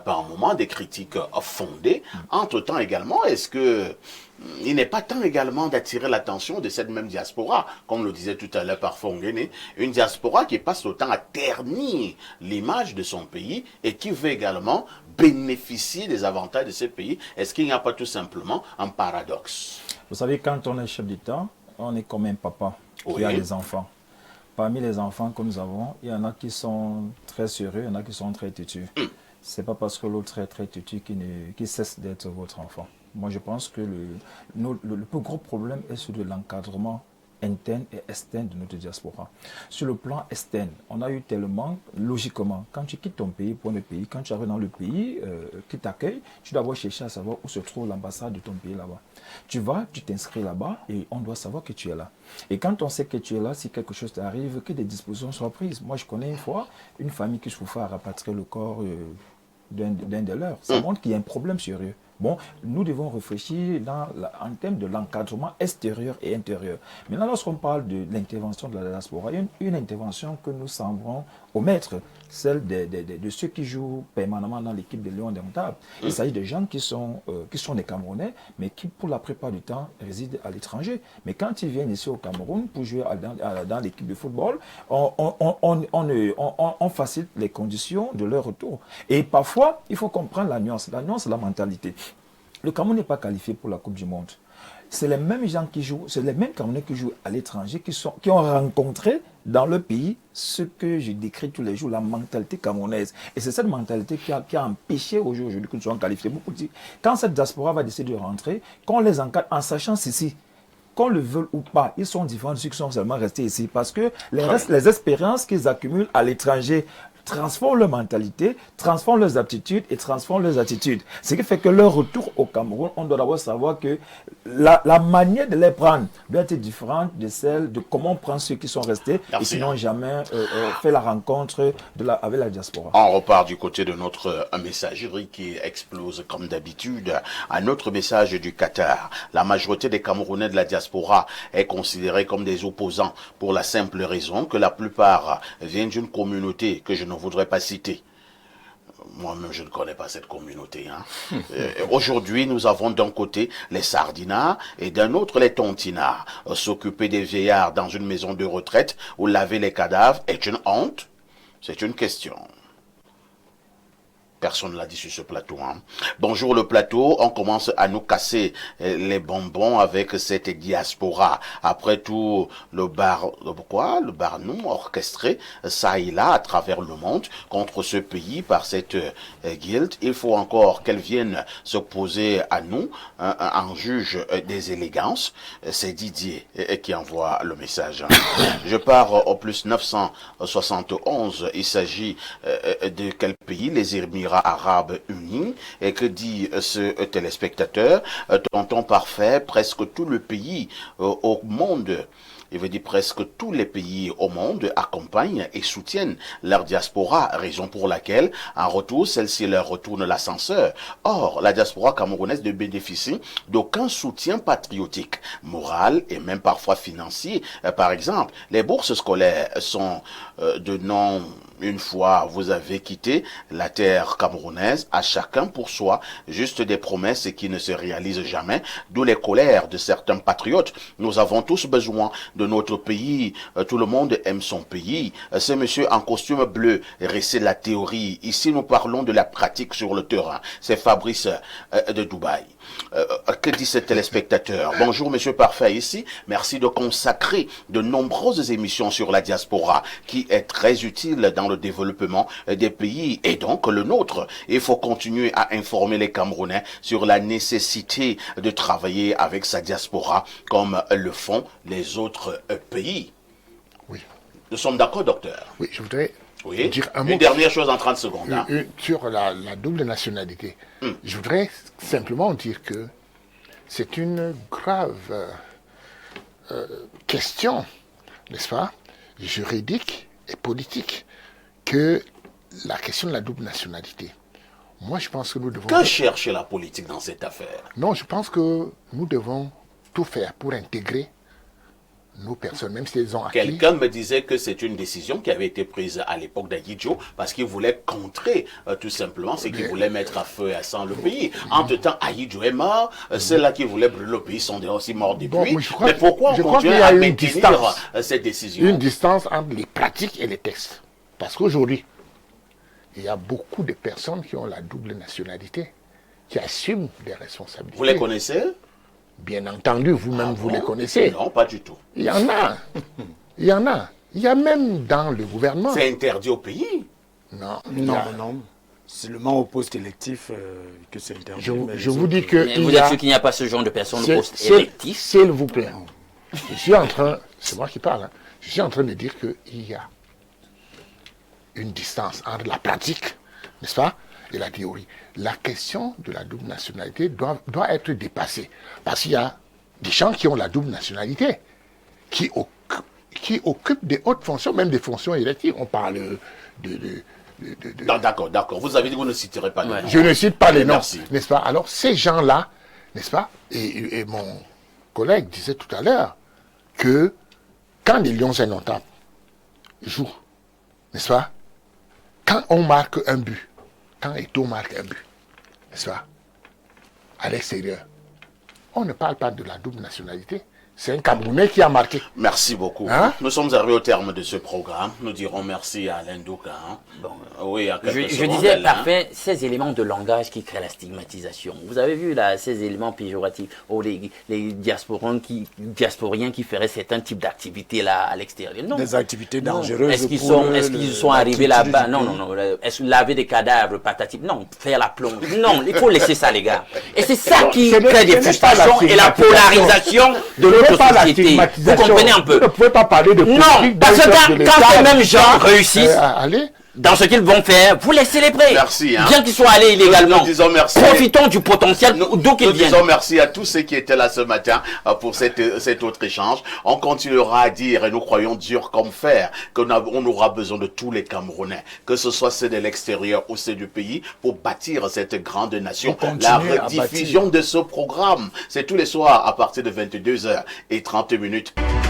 par moments des critiques fondées. Entre-temps également, est-ce que il n'est pas temps également d'attirer l'attention de cette même diaspora, comme le disait tout à l'heure par Fongene, une diaspora qui passe le temps à ternir l'image de son pays et qui veut également bénéficier des avantages de ce pays? Est-ce qu'il n'y a pas tout simplement un paradoxe? Vous savez, quand on est chef d'État, on est comme un papa qui a des enfants. Parmi les enfants que nous avons, il y en a qui sont très sérieux, il y en a qui sont très têtus. C'est pas parce que l'autre est très têtu qui cesse d'être votre enfant. Moi, je pense que le plus gros problème est celui de l'encadrement interne et externe de notre diaspora. Sur le plan externe, on a eu tellement, logiquement, quand tu quittes ton pays pour un pays, quand tu arrives dans le pays qui t'accueille, tu dois d'abord chercher à savoir où se trouve l'ambassade de ton pays là-bas. Tu vas, tu t'inscris là-bas et on doit savoir que tu es là. Et quand on sait que tu es là, si quelque chose t'arrive, que des dispositions soient prises. Moi, je connais une fois une famille qui souffrait à rapatrier le corps d'un de leurs. Ça montre qu'il y a un problème sérieux. Bon, nous devons réfléchir en termes de l'encadrement extérieur et intérieur. Maintenant, lorsqu'on parle de l'intervention de la diaspora, il y a une intervention que nous semblons omettre, celle de ceux qui jouent permanemment dans l'équipe de Lions indomptables. Il s'agit de gens qui sont des Camerounais, mais qui, pour la plupart du temps, résident à l'étranger. Mais quand ils viennent ici au Cameroun pour jouer dans l'équipe de football, on facilite les conditions de leur retour. Et parfois, il faut comprendre la nuance. La nuance, c'est la mentalité. Le Cameroun n'est pas qualifié pour la Coupe du Monde. C'est les mêmes gens qui jouent, c'est les mêmes Camerounais qui jouent à l'étranger, qui ont rencontré dans le pays ce que je décris tous les jours, la mentalité camerounaise. Et c'est cette mentalité qui a empêché aujourd'hui que nous soyons qualifiés. Beaucoup disent, quand cette diaspora va décider de rentrer, qu'on les encadre en sachant ceci, qu'on le veuille ou pas, ils sont différents de ceux qui sont seulement restés ici, parce que les expériences qu'ils accumulent à l'étranger transforment leur mentalité, transforment leurs aptitudes et transforment leurs attitudes. Ce qui fait que leur retour au Cameroun, on doit d'abord savoir que la manière de les prendre doit être différente de celle de comment on prend ceux qui sont restés et qui n'ont jamais fait la rencontre avec la diaspora. On repart du côté de notre messagerie qui explose comme d'habitude. Un autre message du Qatar. La majorité des Camerounais de la diaspora est considérée comme des opposants pour la simple raison que la plupart viennent d'une communauté que je ne voudrais pas citer. Moi-même, je ne connais pas cette communauté. Aujourd'hui, nous avons d'un côté les Sardinards et d'un autre les Tontinards. S'occuper des vieillards dans une maison de retraite ou laver les cadavres est une honte? C'est une question. Personne ne l'a dit sur ce plateau. Bonjour le plateau, on commence à nous casser les bonbons avec cette diaspora. Après tout, le barnum orchestré, ça et là, à travers le monde, contre ce pays par cette guilde. Il faut encore qu'elle vienne s'opposer à nous, en juge des élégances. C'est Didier qui envoie le message. Je pars au plus 971. Il s'agit de quel pays? Les Émirats Arabes Unis. Et que dit ce téléspectateur? Tonton Parfait, presque tout le pays au monde, il veut dire presque tous les pays au monde accompagnent et soutiennent leur diaspora, raison pour laquelle, en retour, celle-ci leur retourne l'ascenseur. Or, la diaspora camerounaise ne bénéficie d'aucun soutien patriotique, moral et même parfois financier. Par exemple, les bourses scolaires sont de non... Une fois vous avez quitté la terre camerounaise, à chacun pour soi, juste des promesses qui ne se réalisent jamais, d'où les colères de certains patriotes. Nous avons tous besoin de notre pays, tout le monde aime son pays. Ce monsieur en costume bleu récite la théorie. Ici, nous parlons de la pratique sur le terrain. C'est Fabrice de Dubaï. Que dit ce téléspectateur? Bonjour monsieur Parfait ici, merci de consacrer de nombreuses émissions sur la diaspora qui est très utile dans le développement des pays et donc le nôtre. Il faut continuer à informer les Camerounais sur la nécessité de travailler avec sa diaspora comme le font les autres pays. Oui. Nous sommes d'accord, docteur? Oui, je voudrais dire un mot. Une dernière chose en 30 secondes. Sur la double nationalité. Je voudrais simplement dire que c'est une grave question, n'est-ce pas, juridique et politique, que la question de la double nationalité. Moi, je pense que nous devons... Que cherche la politique dans cette affaire? Non, je pense que nous devons tout faire pour intégrer nos personnes, même si elles ont acquis... Quelqu'un me disait que c'est une décision qui avait été prise à l'époque d'Ahidjo parce qu'il voulait contrer tout simplement ce qu'il voulait mettre à feu et à sang le pays. Entre-temps, Ahidjo est mort, ceux-là qui voulaient brûler le pays sont aussi morts depuis. Mais pourquoi on continue à maintenir cette décision? Une distance entre les pratiques et les textes. Parce qu'aujourd'hui, il y a beaucoup de personnes qui ont la double nationalité, qui assument des responsabilités. Vous les connaissez? Bien entendu, vous-même, vous les connaissez. Non, pas du tout. Il y en a. Il y en a. Il y a même dans le gouvernement. C'est interdit au pays? Non. Non. Seulement au poste électif que c'est interdit. Je vous dis que... Vous êtes sûr qu'il n'y a pas ce genre de personnes au poste électif? S'il vous plaît. Je suis en train... C'est moi qui parle. Je suis en train de dire qu'il y a une distance entre la pratique, n'est-ce pas, et la théorie. La question de la double nationalité doit être dépassée. Parce qu'il y a des gens qui ont la double nationalité, qui occupent des hautes fonctions, même des fonctions électives. On parle de D'accord, d'accord. Vous avez dit que vous ne citerez pas les noms. Je ne cite pas les noms, Merci. n'est-ce pas? Alors, ces gens-là, n'est-ce pas? Et mon collègue disait tout à l'heure que quand les Lions indomptables jouent, n'est-ce pas? Quand on marque un but, quand Eto'o marque un but, n'est-ce pas? À l'extérieur, on ne parle pas de la double nationalité. C'est un Camerounais qui a marqué. Merci beaucoup. Hein? Nous sommes arrivés au terme de ce programme. Nous dirons merci à Alain Douka. Hein? Bon. Oui, à quelques Je secondes, disais, Alain. parfait, ces éléments de langage qui créent la stigmatisation. Vous avez vu là, ces éléments péjoratifs, les diasporiens qui feraient certains types d'activités là à l'extérieur. Non. Des activités Non. dangereuses. Est-ce qu'ils pour sont la arrivés culture là-bas? du Non, pays. non, non. Est-ce laver des cadavres, patati? Non, faire la plonge. Non, il faut laisser ça, les gars. Et c'est ça qui Ce n'est- crée ce des n'est frustrations pas la et la polarisation de notre pas la société. Vous stigmatisation. comprenez un peu? Vous ne pouvez pas parler de Non, politique parce d'un que chef de quand l'État. ces mêmes gens réussissent, allez. dans ce qu'ils vont faire, vous laissez les prêts. Merci, hein. Bien qu'ils soient allés illégalement. Nous disons merci. Profitons du potentiel d'où qu'ils Nous viennent. disons merci à tous ceux qui étaient là ce matin pour cet autre échange. On continuera à dire, et nous croyons dur comme fer, qu'on aura besoin de tous les Camerounais, que ce soit ceux de l'extérieur ou ceux du pays, pour bâtir cette grande nation. Pour La continuer à rediffusion de ce programme, c'est tous les soirs à partir de 22h30.